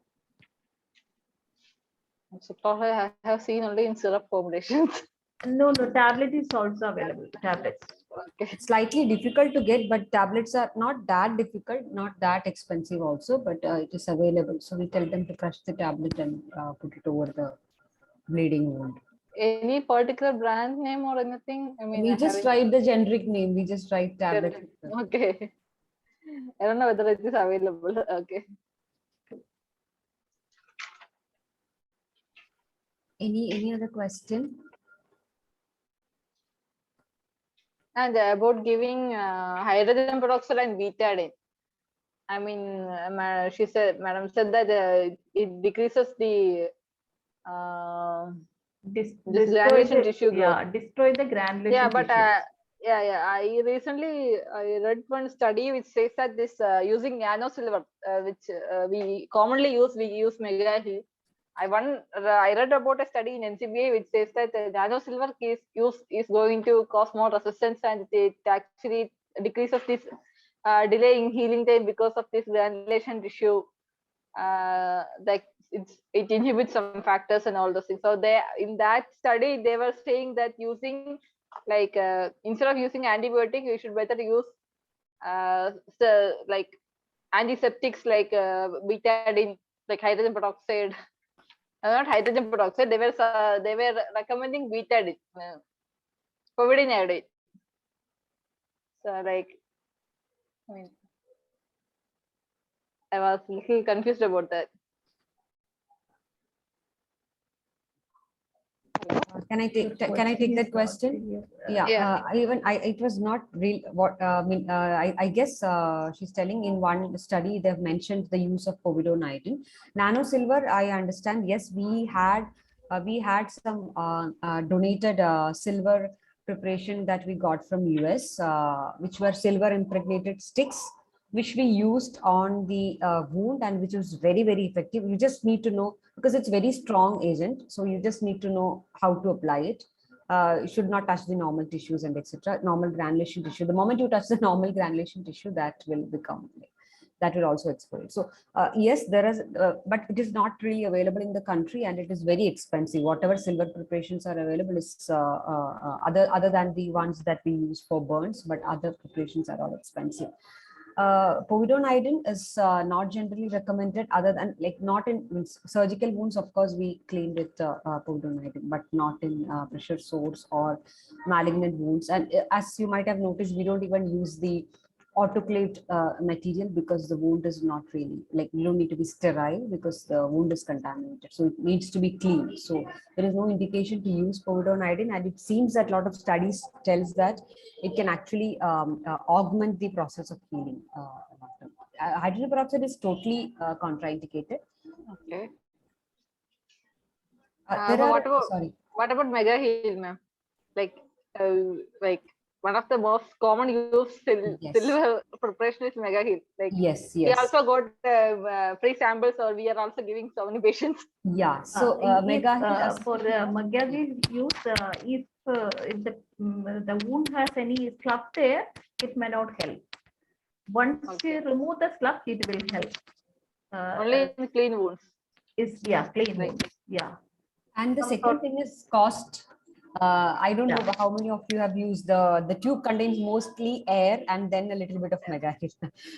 So I have seen only in syrup formulations. No, tablet is also available. Tablets. Okay. It's slightly difficult to get, but tablets are not that difficult, not that expensive also, but it is available. So we tell them to crush the tablet and put it over the bleeding wound. Any particular brand name or anything? I mean, We just write the generic name. We just write tablet. Okay. I don't know whether it is available. Okay. Any other question? And about giving hydrogen peroxide and betadine. I mean, she said, Madam said that it decreases the granulation tissue growth. Yeah, destroy the granulation. Yeah, but tissues. I recently read one study which says that this using nano silver, which we commonly use, we use mega heal. I read about a study in NCBA which says that nano silver is going to cause more resistance, and it actually decreases this delay in healing time because of this granulation tissue. Like it inhibits some factors and all those things. So they in that study they were saying that using like instead of using antibiotic, you should better use like antiseptics like betadine, like hydrogen peroxide. Not hydrogen peroxide. They were recommending betadine, povidone iodide. So like, I mean, I was a little confused about that. Can I take that question? Yeah. It was not real. What I mean, I guess she's telling in one study they've mentioned the use of povidone iodine. Nano silver, I understand. Yes, we had some donated silver preparation that we got from US, which were silver impregnated sticks, which we used on the wound, and which was very, very effective. You just need to know, because it's very strong agent, so you just need to know how to apply it. You should not touch the normal tissues and etc. Normal granulation tissue. The moment you touch the normal granulation tissue, that will also explode. So yes, there is, but it is not really available in the country, and it is very expensive. Whatever silver preparations are available is other than the ones that we use for burns, but other preparations are all expensive. Povidone iodine is not generally recommended, other than like not in surgical wounds. Of course, we clean with povidone iodine, but not in pressure sores or malignant wounds. And as you might have noticed, we don't even use the autoclaved material, because the wound is not really, like, you don't need to be sterile because the wound is contaminated, so it needs to be clean. So there is no indication to use povidone iodine, and it seems that a lot of studies tells that it can actually augment the process of healing. Hydrogen peroxide is totally contraindicated. Okay. What about mega heal, ma'am? Like one of the most common used silver preparation is mega heal. Like yes. We also got free samples, or we are also giving so many patients. Yeah. So mega heal for mega heal use, if the wound has any slough there, it may not help. Once you remove the slough, it will help. Only in clean wounds. Clean wounds. Yeah. And the second thing is cost. I don't know how many of you have used the tube contains mostly air and then a little bit of mega heal.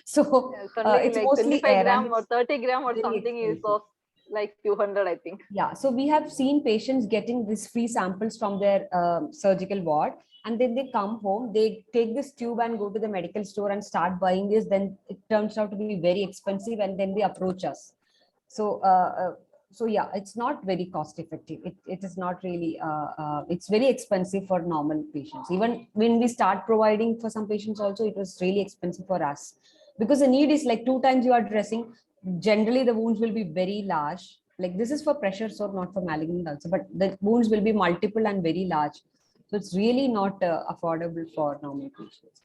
So it's like mostly 25 air gram or 30 gram or something expensive. is cost like few hundred, I think. Yeah, so we have seen patients getting these free samples from their surgical ward, and then they come home, they take this tube and go to the medical store and start buying this. Then it turns out to be very expensive, and then they approach us. So So yeah, it's not very cost effective. It is not really, it's very expensive for normal patients. Even when we start providing for some patients also, it was really expensive for us, because the need is like 2 times you are dressing. Generally, the wounds will be very large. Like this is for pressure sore, not for malignant ulcer, but the wounds will be multiple and very large. So it's really not affordable for normal patients.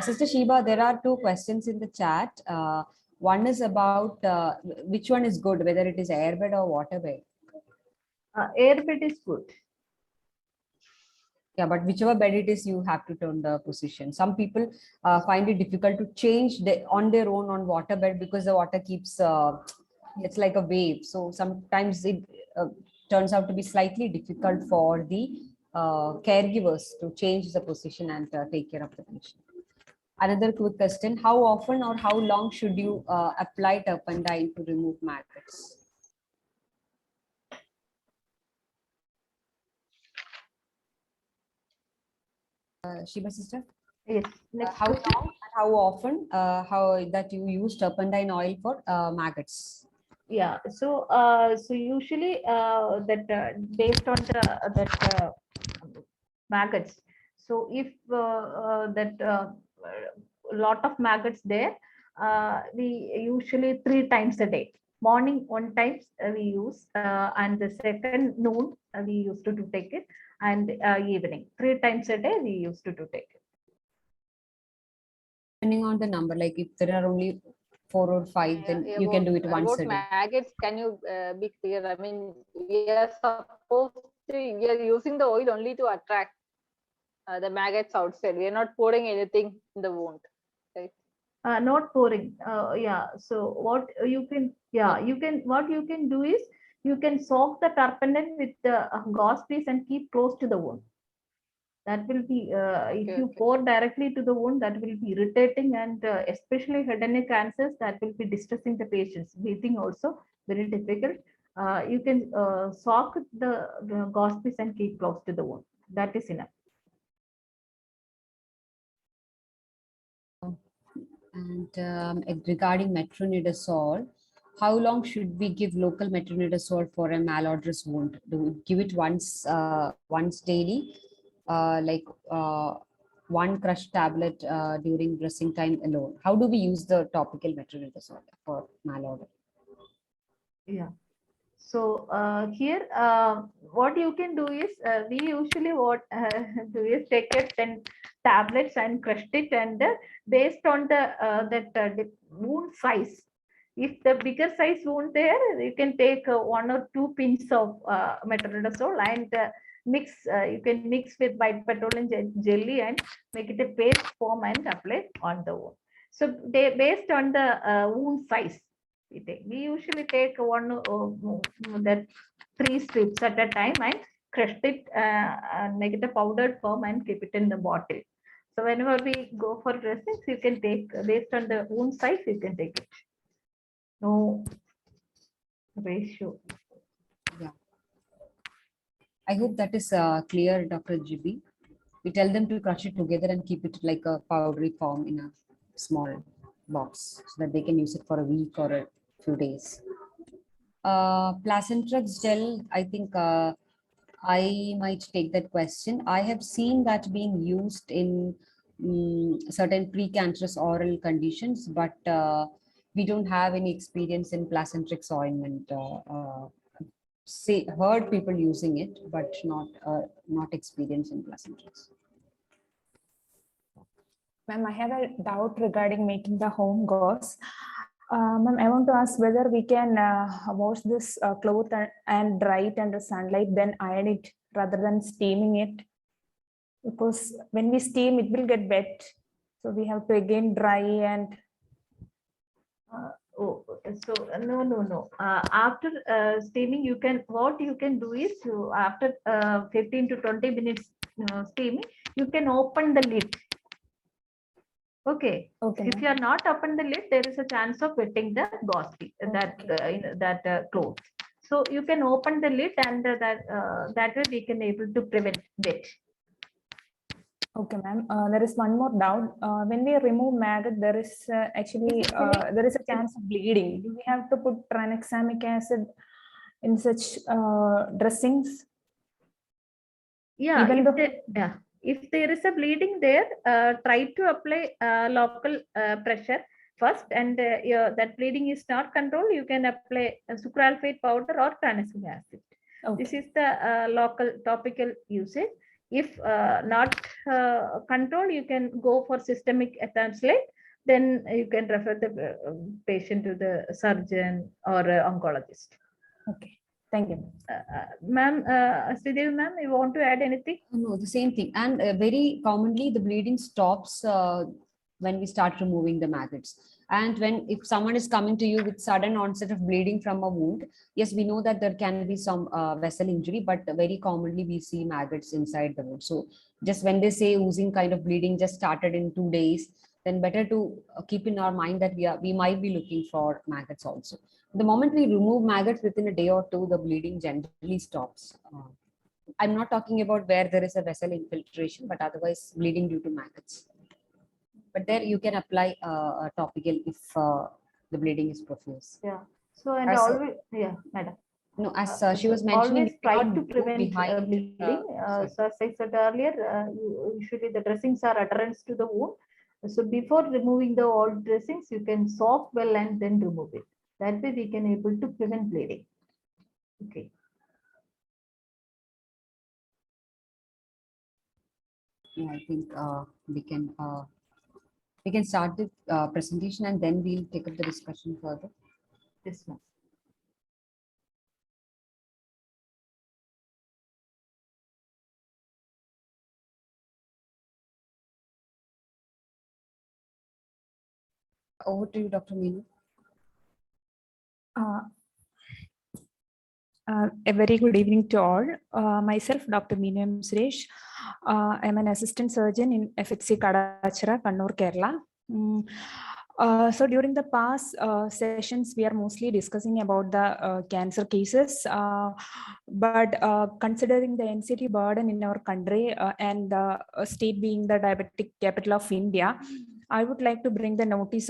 Sister Sheba, there are 2 questions in the chat. One is about which one is good, whether it is airbed or waterbed. Airbed is good. Yeah, but whichever bed it is, you have to turn the position. Some people find it difficult to change on their own on waterbed because the water keeps, it's like a wave. So sometimes it turns out to be slightly difficult for the caregivers to change the position and take care of the patient. Another quick question, how often or how long should you apply turpentine to remove maggots? Shiba sister? Yes. Next How question. long and how often how that you use turpentine oil for maggots? Yeah. So so usually that based on the that maggots. So if that lot of maggots there, we usually 3 times a day. Morning 1 time we use, and the second noon we used to take it, and evening 3 times a day we used to take it. Depending on the number, like if there are only 4 or 5, then you can do it once a day. Maggots, can you be clear? I mean, we are supposed to, we are using the oil only to attract the maggots outside. We are not pouring anything in the wound, right? Not pouring. Yeah. So what you can, yeah, you can, what you can do is you can soak the turpentine with the gauze piece and keep close to the wound. That will be, if you pour directly to the wound, that will be irritating, and especially head and neck cancers, that will be distressing the patients. Breathing also very difficult. You can soak the gauze piece and keep close to the wound. That is enough. And regarding metronidazole, how long should we give local metronidazole for a malodorous wound? Do we give it once daily, like one crushed tablet during dressing time alone? How do we use the topical metronidazole for malodor? Yeah. So here, what you can do is, we usually what do is take it 10 tablets and crush it, and based on the the wound size. If the bigger size wound there, you can take 1 or 2 pinches of metronidazole and mix. You can mix with white petroleum jelly and make it a paste form and apply on the wound. So they based on the wound size. We usually take one that 3 strips at a time and crush it and make it a powdered form and keep it in the bottle. So whenever we go for dressings, you can take based on the wound size, you can take it. No ratio. Yeah. I hope that is clear, Dr. GB. We tell them to crush it together and keep it like a powdery form in a small box so that they can use it for a week or a few days. Placentrex gel, I think I might take that question. I have seen that being used in certain precancerous oral conditions, but we don't have any experience in Placentrex ointment. Heard people using it, but not experience in Placentrex. Ma'am, I have a doubt regarding making the home gauze. Ma'am, I want to ask whether we can wash this cloth and dry it under sunlight, then iron it rather than steaming it. Because when we steam, it will get wet. So we have to again dry and. So no. After steaming, you can, what you can do is after 15 to 20 minutes steaming, you can open the lid. Okay. If you are not open the lid, there is a chance of wetting the gauze that cloth. So you can open the lid, and that way we can able to prevent wet. Okay, ma'am. There is one more doubt. When we remove maggot, there is actually there is a chance of bleeding. Do we have to put tranexamic acid in such dressings? Yeah, Even if though if there is a bleeding there, try to apply local pressure first, and that bleeding is not controlled, you can apply sucralfate powder or tranexamic acid. This okay. is the local topical usage. If not controlled, you can go for systemic ethamsulate. Then you can refer the patient to the surgeon or oncologist. Okay, thank you. Ma'am, Sridevi ma'am, you want to add anything? No, the same thing. And very commonly, the bleeding stops when we start removing the maggots. And if someone is coming to you with sudden onset of bleeding from a wound, yes, we know that there can be some vessel injury, but very commonly we see maggots inside the wound. So just when they say oozing kind of bleeding just started in 2 days, then better to keep in our mind that we might be looking for maggots also. The moment we remove maggots within a day or two, the bleeding generally stops. I'm not talking about where there is a vessel infiltration, but otherwise bleeding due to maggots. But there you can apply a topical if the bleeding is profuse. Yeah. So and As always, yeah, madam. no, as she was mentioning, Always you try cannot to go prevent behind. bleeding. So as I said earlier, usually the dressings are adherents to the wound. So before removing the old dressings, you can soak well and then remove it. That way we can able to prevent bleeding. Okay. Yeah, I think we can start the presentation and then we'll take up the discussion further. Yes, ma'am. Over to you, Dr. Meenu. A very good evening to all. Myself, Dr. Meenu Suresh. I'm an assistant surgeon in FHC Kadachara, Kannur, Kerala. So during the past sessions, we are mostly discussing about the cancer cases, but considering the NCD burden in our country and the state being the diabetic capital of India, I would like to bring the notice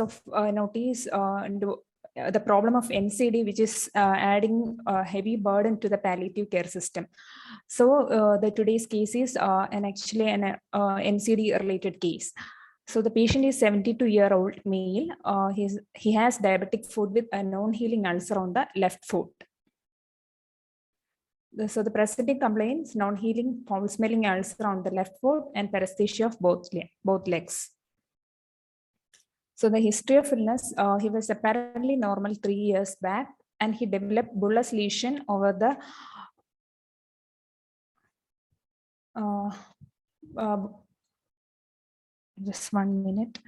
into the problem of NCD, which is adding a heavy burden to the palliative care system. So the today's case is an NCD related case. So the patient is 72-year-old male. He has diabetic foot with a non-healing ulcer on the left foot. So the presenting complaints, non-healing, foul-smelling ulcer on the left foot and paresthesia of both legs. So the history of illness, he was apparently normal 3 years back, and he developed bullous lesion over the just 1 minute.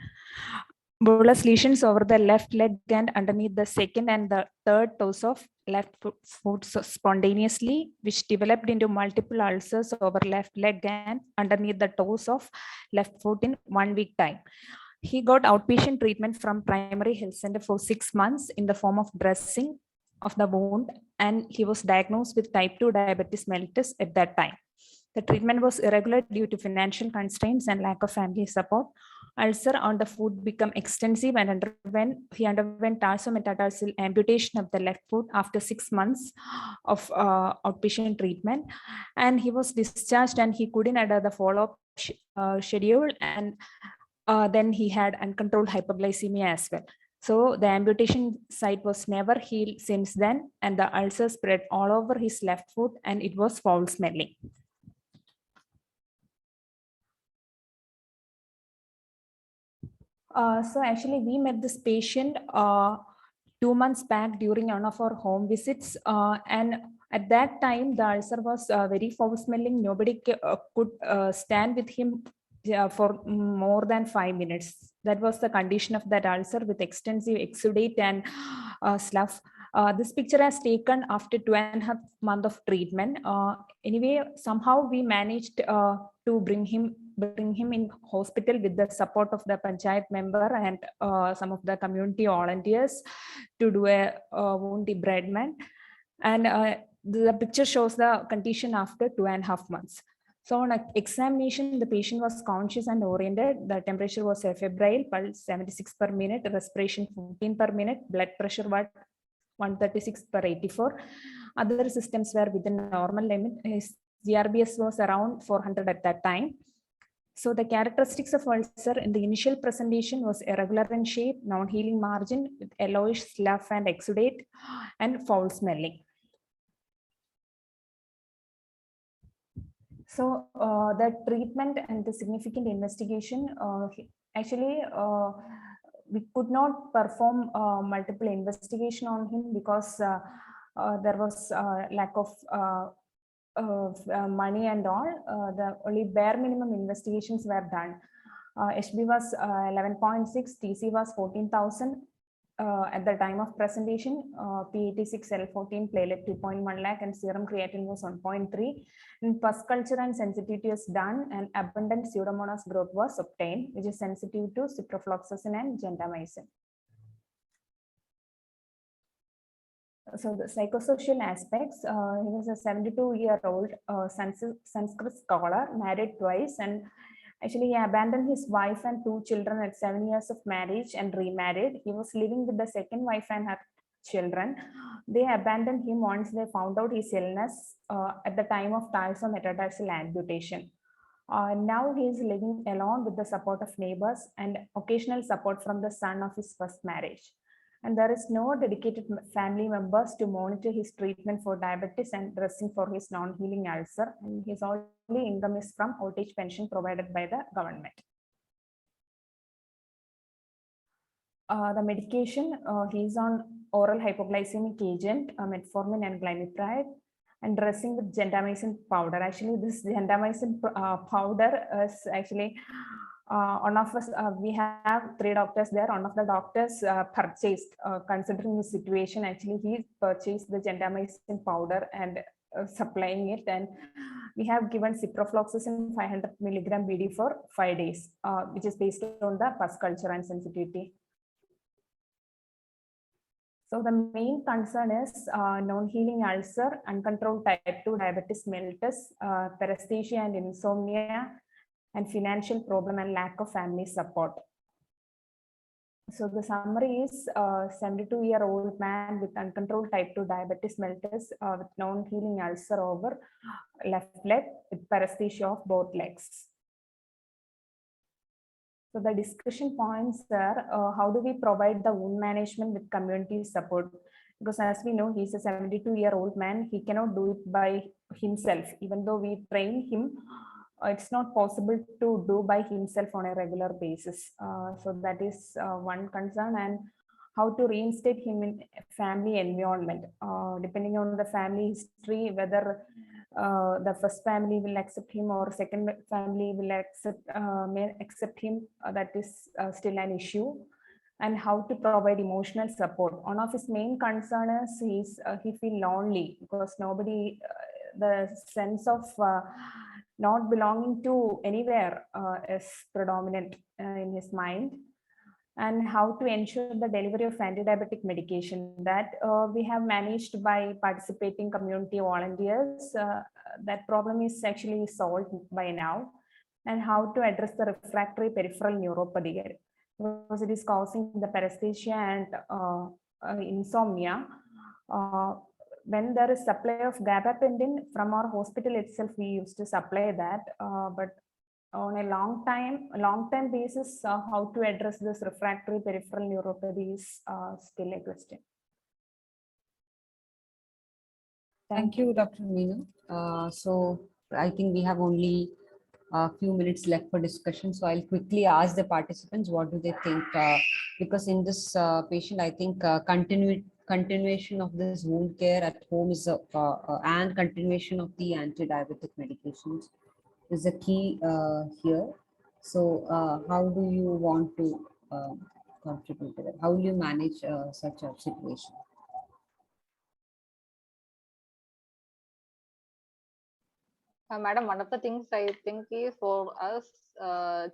Bullous lesions over the left leg and underneath the second and the third toes of left foot spontaneously, which developed into multiple ulcers over left leg and underneath the toes of left foot in 1 week time. He got outpatient treatment from primary health center for 6 months in the form of dressing of the wound, and he was diagnosed with type 2 diabetes mellitus at that time. The treatment was irregular due to financial constraints and lack of family support. Ulcer on the foot became extensive and he underwent tarsometatarsal amputation of the left foot after 6 months of outpatient treatment. And he was discharged and he couldn't adhere the follow-up schedule, and then he had uncontrolled hypoglycemia as well. So the amputation site was never healed since then, and the ulcer spread all over his left foot and it was foul smelling. So actually we met this patient 2 months back during one of our home visits, and at that time the ulcer was very foul smelling. Nobody could stand with him for more than 5 minutes. That was the condition of that ulcer with extensive exudate and slough. This picture has taken after 2.5 months of treatment. Anyway, somehow we managed to bring him in hospital with the support of the panchayat member and some of the community volunteers to do a wound debridement. And the picture shows the condition after 2.5 months. So on examination, the patient was conscious and oriented. The temperature was febrile, pulse 76 per minute, respiration 15 per minute, blood pressure was 136 per 84. Other systems were within normal limit. His GRBS was around 400 at that time. So the characteristics of ulcer in the initial presentation was irregular in shape, non-healing margin with yellowish slough and exudate, and foul smelling. So the treatment and the significant investigation, actually we could not perform multiple investigation on him because there was lack of money and all. The only bare minimum investigations were done. HB was 11.6, TC was 14,000. At the time of presentation, P86, L14, platelet 2.1 lakh, and serum creatinine was 1.3. And pus culture and sensitivity was done, and abundant pseudomonas growth was obtained, which is sensitive to ciprofloxacin and gentamicin. So the psychosocial aspects, he was a 72-year-old Sanskrit scholar, married twice, and actually he abandoned his wife and 2 children at 7 years of marriage and remarried. He was living with the second wife and her children. They abandoned him once they found out his illness at the time of tarsal metatarsal amputation. Now he is living alone with the support of neighbors and occasional support from the son of his first marriage. And there is no dedicated family members to monitor his treatment for diabetes and dressing for his non-healing ulcer. And his only income is from old age pension provided by the government. The medication, he is on oral hypoglycemic agent, metformin and glimepiride, and dressing with gentamicin powder. Actually, this gentamicin powder is actually one of us, we have 3 doctors there. One of the doctors purchased, considering his situation, actually he purchased the gentamicin powder and supplying it. And we have given ciprofloxacin 500 milligram BD for 5 days, which is based on the pus culture and sensitivity. So the main concern is non-healing ulcer, uncontrolled type 2 diabetes mellitus, paresthesia and insomnia, and financial problem and lack of family support. So the summary is 72-year-old man with uncontrolled type 2 diabetes mellitus with non-healing ulcer over left leg with paresthesia of both legs. So the discussion points are how do we provide the wound management with community support? Because as we know, he's a 72-year-old man. He cannot do it by himself. Even though we train him, it's not possible to do by himself on a regular basis. So that is one concern. And how to reinstate him in family environment, depending on the family history, whether the first family will accept him or second family will may accept him, that is still an issue. And how to provide emotional support. One of his main concern is he feel lonely because nobody, the sense of not belonging to anywhere is predominant in his mind. And how to ensure the delivery of anti-diabetic medication that we have managed by participating community volunteers. That problem is actually solved by now. And how to address the refractory peripheral neuropathy because it is causing the paresthesia and insomnia. When there is supply of gabapentin from our hospital itself, we used to supply that, but on a long-term basis, how to address this refractory peripheral neuropathy is still a question. Thank you, Dr. Meena. So I think we have only a few minutes left for discussion. So I'll quickly ask the participants, what do they think? Because in this patient, I think continuation of this wound care at home is and continuation of the anti-diabetic medications is a key here. So how do you want to contribute to that? How will you manage such a situation? Madam, one of the things I think is for us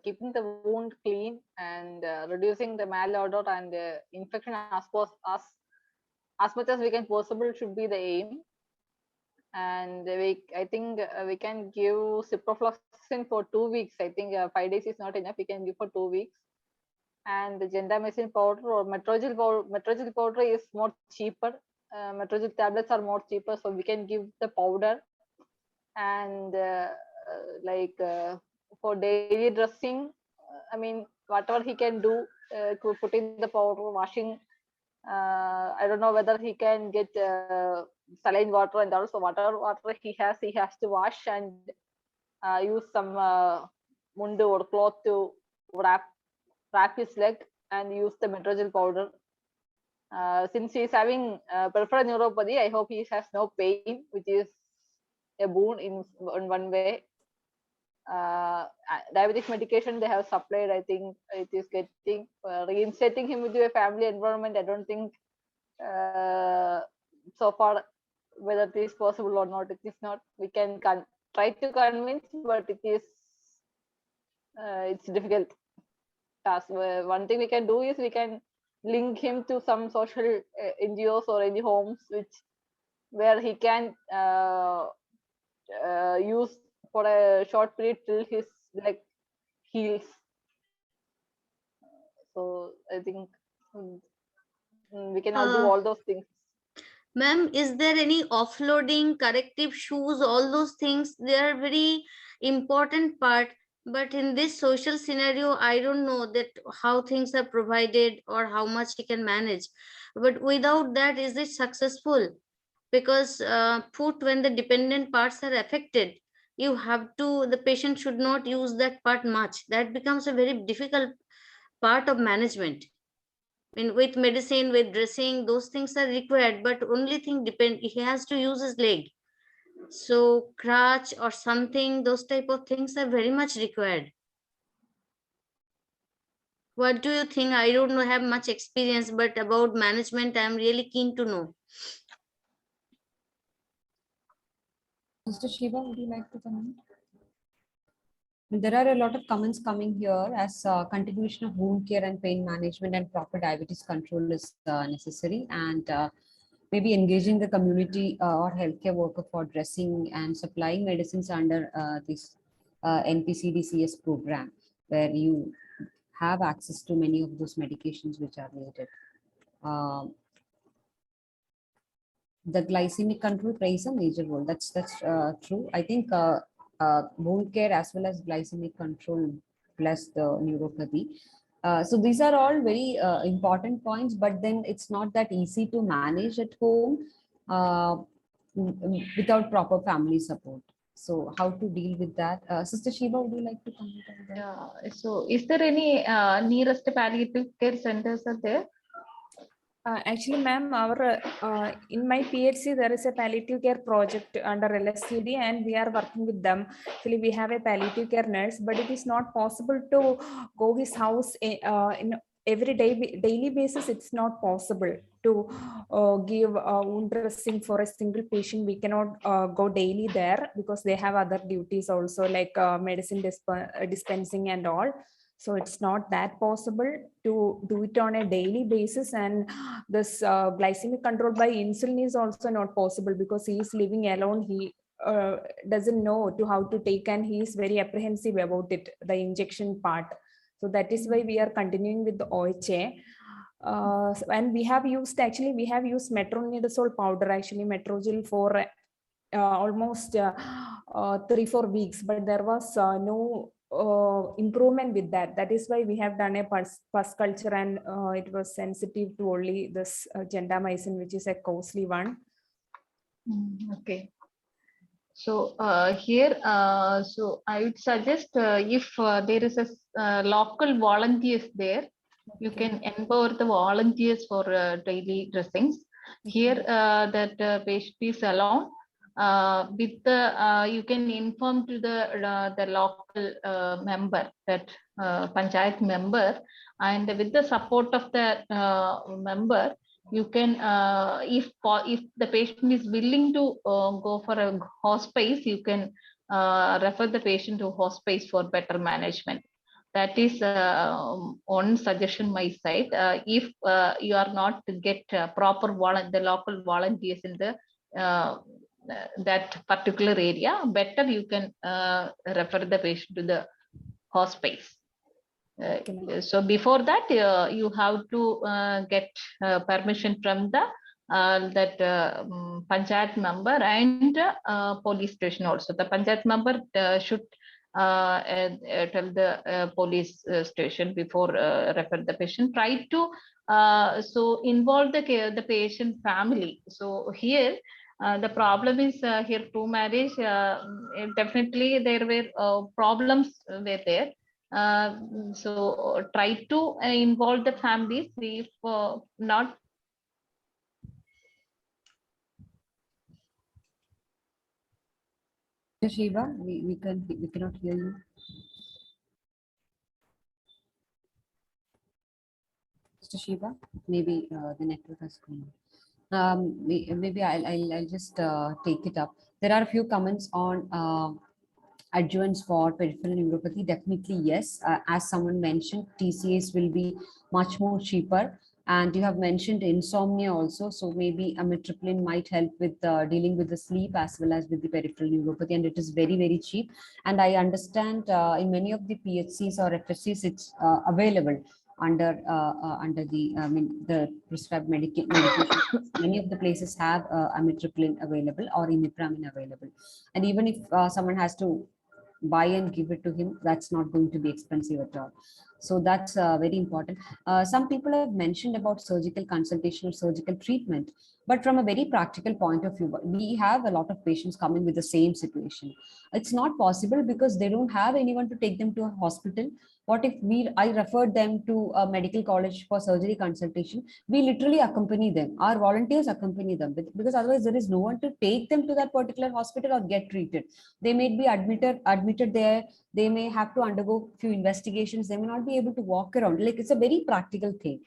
keeping the wound clean and reducing the malodor and infection as much as we can possible should be the aim. And I think we can give ciprofloxacin for 2 weeks. I think 5 days is not enough. We can give for 2 weeks. And the gentamicin powder or metrogyl powder is more cheaper. Metrogyl tablets are more cheaper, so we can give the powder. And like for daily dressing, I mean, whatever he can do, putting the powder, washing. I don't know whether he can get saline water, and also whatever water he has to wash and use some mundu or cloth to wrap his leg and use the Metrogyl powder. Since he is having peripheral neuropathy, I hope he has no pain, which is a boon in one way. Diabetic medication they have supplied, I think it is getting reinstating him into a family environment. I don't think so far whether it is possible or not. It is not. We can try to convince, but it is it's difficult task. One thing we can do is we can link him to some social NGOs or any homes where he can use for a short period till his leg heals. So I think we cannot do all those things. Ma'am, is there any offloading, corrective shoes, all those things? They are very important part. But in this social scenario, I don't know that how things are provided or how much he can manage. But without that, is it successful? Because foot, when the dependent parts are affected, you have to, the patient should not use that part much. That becomes a very difficult part of management. With medicine, with dressing, those things are required, but only thing he has to use his leg. So crutch or something, those type of things are very much required. What do you think? I don't have much experience, but about management, I'm really keen to know. Mr. Shiva, would you like to comment? There are a lot of comments coming here as continuation of wound care and pain management and proper diabetes control is necessary, and maybe engaging the community or healthcare worker for dressing and supplying medicines under this NPCDCS program, where you have access to many of those medications which are needed. The glycemic control plays a major role. That's true. I think wound care as well as glycemic control plus the neuropathy. So these are all very important points, but then it's not that easy to manage at home without proper family support. So how to deal with that? Sister Sheeba, would you like to comment on that? Yeah. So is there any nearest palliative care centers are there? Actually, ma'am, our in my PHC there is a palliative care project under LSCD, and we are working with them. Actually, we have a palliative care nurse, but it is not possible to go his house in every daily basis. It's not possible to give wound dressing for a single patient. We cannot go daily there because they have other duties also, like medicine dispensing and all. So it's not that possible to do it on a daily basis. And this glycemic control by insulin is also not possible because he is living alone. He doesn't know to how to take, and he is very apprehensive about it, the injection part. So that is why we are continuing with the OHA. And we have used metronidazole powder, actually Metrogyl, for almost 3-4 weeks, but there was no improvement with that. That is why we have done a pus culture, and it was sensitive to only this gentamicin, which is a costly one. Okay. So here, so I would suggest if there is a local volunteers there, you can empower the volunteers for daily dressings. Here, that patient is alone. With the you can inform to the local member, that panchayat member, and with the support of the member, you can if the patient is willing to go for a hospice, you can refer the patient to hospice for better management. That is one suggestion my side. If you are not to get proper the local volunteers in the that particular area, better you can refer the patient to the hospice. So before that, you have to get permission from the that panchayat member and police station also. The panchayat member should tell the police station before refer the patient. Try to so involve the patient family. So here the problem is here to marriage. Definitely there were problems were there. So try to involve the families. If not, Sheeba, we cannot hear you. Mr. Sheeba, maybe the network has gone. Maybe I'll just take it up. There are a few comments on adjuvants for peripheral neuropathy. Definitely yes. As someone mentioned, TCAs will be much more cheaper. And you have mentioned insomnia also. So maybe amitriptyline might help with dealing with the sleep as well as with the peripheral neuropathy. And it is very, very cheap. And I understand in many of the PHCs or FSCs, it's available under the the prescribed medication. Many of the places have amitriptyline available or imipramine available, and even if someone has to buy and give it to him, that's not going to be expensive at all. So that's very important. Some people have mentioned about surgical consultation or surgical treatment, but from a very practical point of view, we have a lot of patients coming with the same situation. It's not possible because they don't have anyone to take them to a hospital. What if I referred them to a medical college for surgery consultation? We literally accompany them, our volunteers accompany them, because otherwise there is no one to take them to that particular hospital or get treated. They may be admitted there. They may have to undergo few investigations. They may not be able to walk around. Like, it's a very practical thing.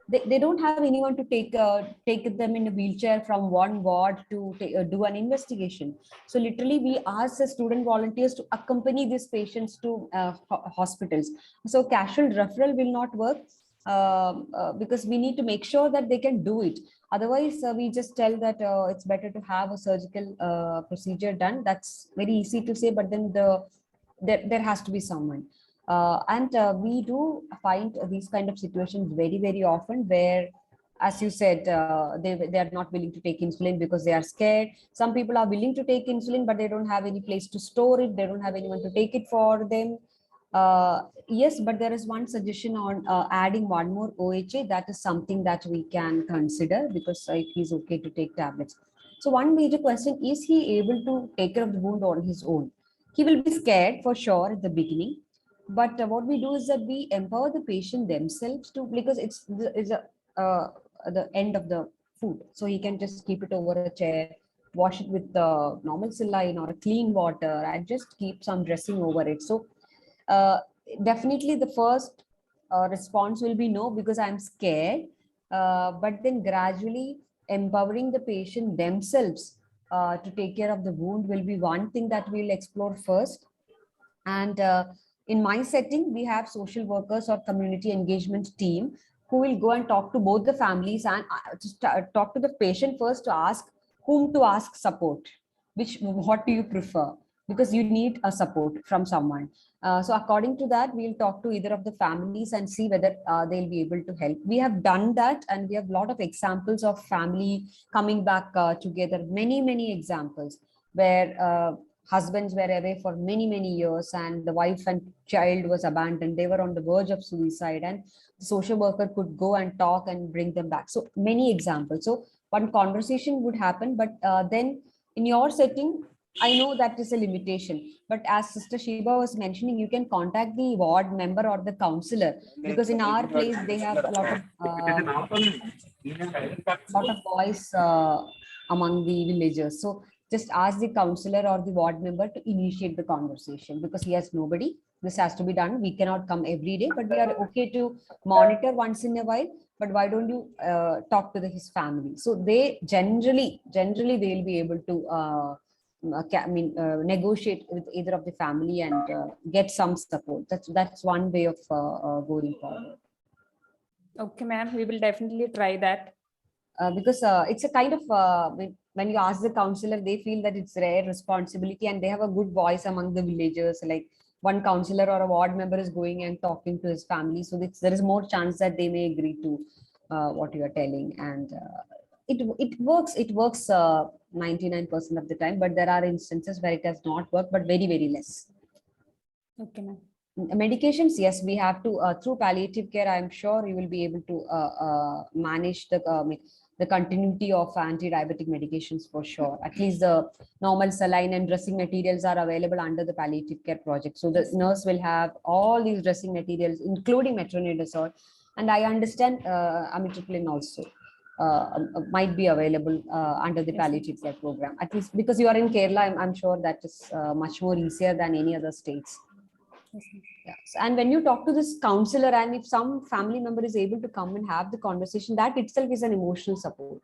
They don't have anyone to take them in a wheelchair from one ward to do an investigation. So literally we ask the student volunteers to accompany these patients to hospitals. So casual referral will not work, because we need to make sure that they can do it. Otherwise we just tell that it's better to have a surgical procedure done. That's very easy to say, but then there has to be someone. And we do find these kind of situations very, very often where, as you said, they are not willing to take insulin because they are scared. Some people are willing to take insulin, but they don't have any place to store it. They don't have anyone to take it for them. Yes, but there is one suggestion on adding one more OHA. That is something that we can consider, because he's okay to take tablets. So one major question, is he able to take care of the wound on his own? He will be scared for sure at the beginning, but what we do is that we empower the patient themselves to, because it's the end of the food, so he can just keep it over a chair, wash it with the normal saline or a clean water, and just keep some dressing over it. So uh, definitely the first response will be no, because I'm scared, but then gradually empowering the patient themselves to take care of the wound will be one thing that we'll explore first. And in my setting, we have social workers or community engagement team who will go and talk to both the families and just talk to the patient first to ask whom to ask support, what do you prefer, because you need a support from someone. So according to that, we'll talk to either of the families and see whether they'll be able to help. We have done that, and we have a lot of examples of family coming back together, many examples where husbands were away for many years, and the wife and child was abandoned. They were on the verge of suicide, and the social worker could go and talk and bring them back. So many examples. So one conversation would happen, but then in your setting, I know that is a limitation, but as Sister Sheba was mentioning, you can contact the ward member or the counselor, because in our place they have a lot of voice among the villagers. So just ask the counselor or the ward member to initiate the conversation, because he has nobody. This has to be done. We cannot come every day, but we are okay to monitor once in a while. But why don't you talk to his family? So they generally they will be able to negotiate with either of the family and get some support. That's one way of going forward. Okay, ma'am, we will definitely try that. Because it's a kind of when you ask the counselor, they feel that it's their responsibility, and they have a good voice among the villagers. Like, one counselor or a ward member is going and talking to his family, so there is more chance that they may agree to what you are telling. And it works. It works 99% of the time, but there are instances where it does not work, but very, very less. Okay, ma'am. Medications, yes, we have to through palliative care. I'm sure you will be able to manage the continuity of anti-diabetic medications for sure. At least the normal saline and dressing materials are available under the palliative care project. So the nurse will have all these dressing materials, including metronidazole, and I understand amitriptyline also might be available under the palliative care program. At least because you are in Kerala, I'm sure that is much more easier than any other states. Yes. And when you talk to this counselor, and if some family member is able to come and have the conversation, that itself is an emotional support.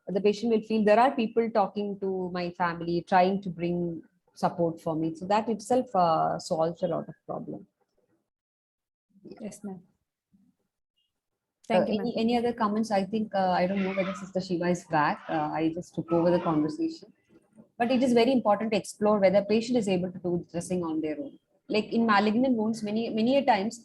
The patient will feel there are people talking to my family, trying to bring support for me. So that itself solves a lot of problem. Yes, ma'am. Thank you, ma'am. Any other comments? I think I don't know whether Sister Sheeba is back. I just took over the conversation. But it is very important to explore whether patient is able to do dressing on their own. Like in malignant wounds, many a times,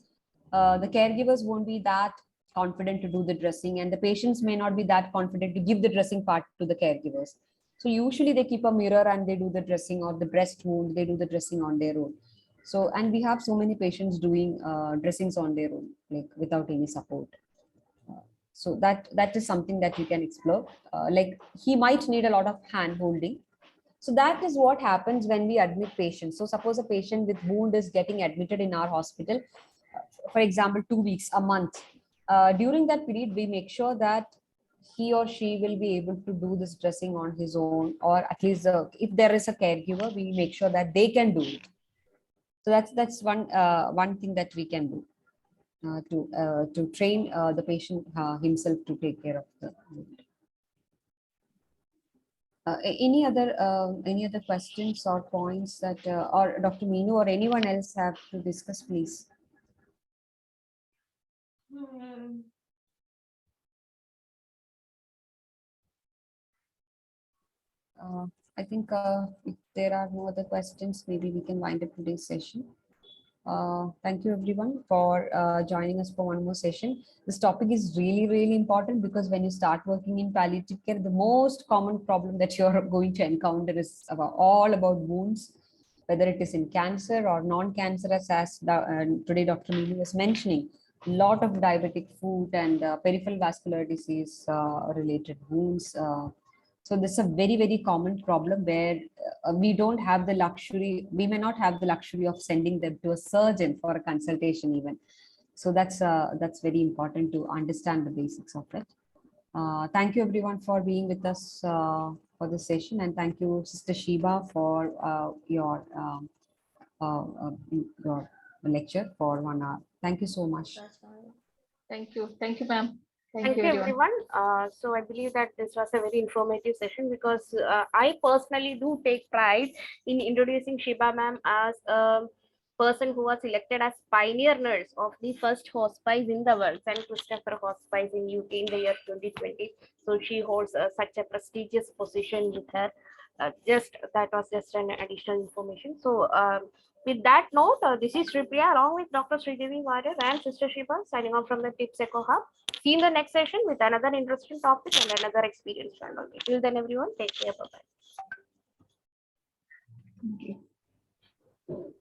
the caregivers won't be that confident to do the dressing, and the patients may not be that confident to give the dressing part to the caregivers. So usually they keep a mirror and they do the dressing, or the breast wound, they do the dressing on their own. So, and we have so many patients doing dressings on their own, like without any support. So that is something that you can explore. Like he might need a lot of hand holding. So that is what happens when we admit patients. So suppose a patient with wound is getting admitted in our hospital, for example, 2 weeks, a month. During that period, we make sure that he or she will be able to do this dressing on his own, or at least if there is a caregiver, we make sure that they can do it. So that's one thing that we can do to train the patient himself to take care of the wound. Any other questions or points that or Dr. Meenu or anyone else have to discuss, please? I think if there are no other questions, maybe we can wind up today's session. Thank you everyone for joining us for one more session. This topic is really, really important because when you start working in palliative care, the most common problem that you're going to encounter is all about wounds, whether it is in cancer or non-cancerous, as today Dr. Meenu was mentioning. A lot of diabetic foot and peripheral vascular disease related wounds. So this is a very, very common problem where we don't have the luxury, we may not have the luxury of sending them to a surgeon for a consultation even. So that's very important to understand the basics of it. Thank you everyone for being with us for this session, and thank you Sister Sheeba for your lecture for 1 hour. Thank you so much. Thank you, ma'am. Thank you, everyone. So I believe that this was a very informative session because I personally do take pride in introducing Sheeba ma'am as a person who was elected as pioneer nurse of the first hospice in the world, St. Christopher Hospice in UK in the year 2020. So she holds such a prestigious position with her. That was just an additional information. So with that note, this is Sripriya along with Dr. Sridevi Warrior and Sister Sheeba signing off from the Tips Echo Hub. See you in the next session with another interesting topic and another experience. Till then, everyone, take care. Bye-bye. Thank you.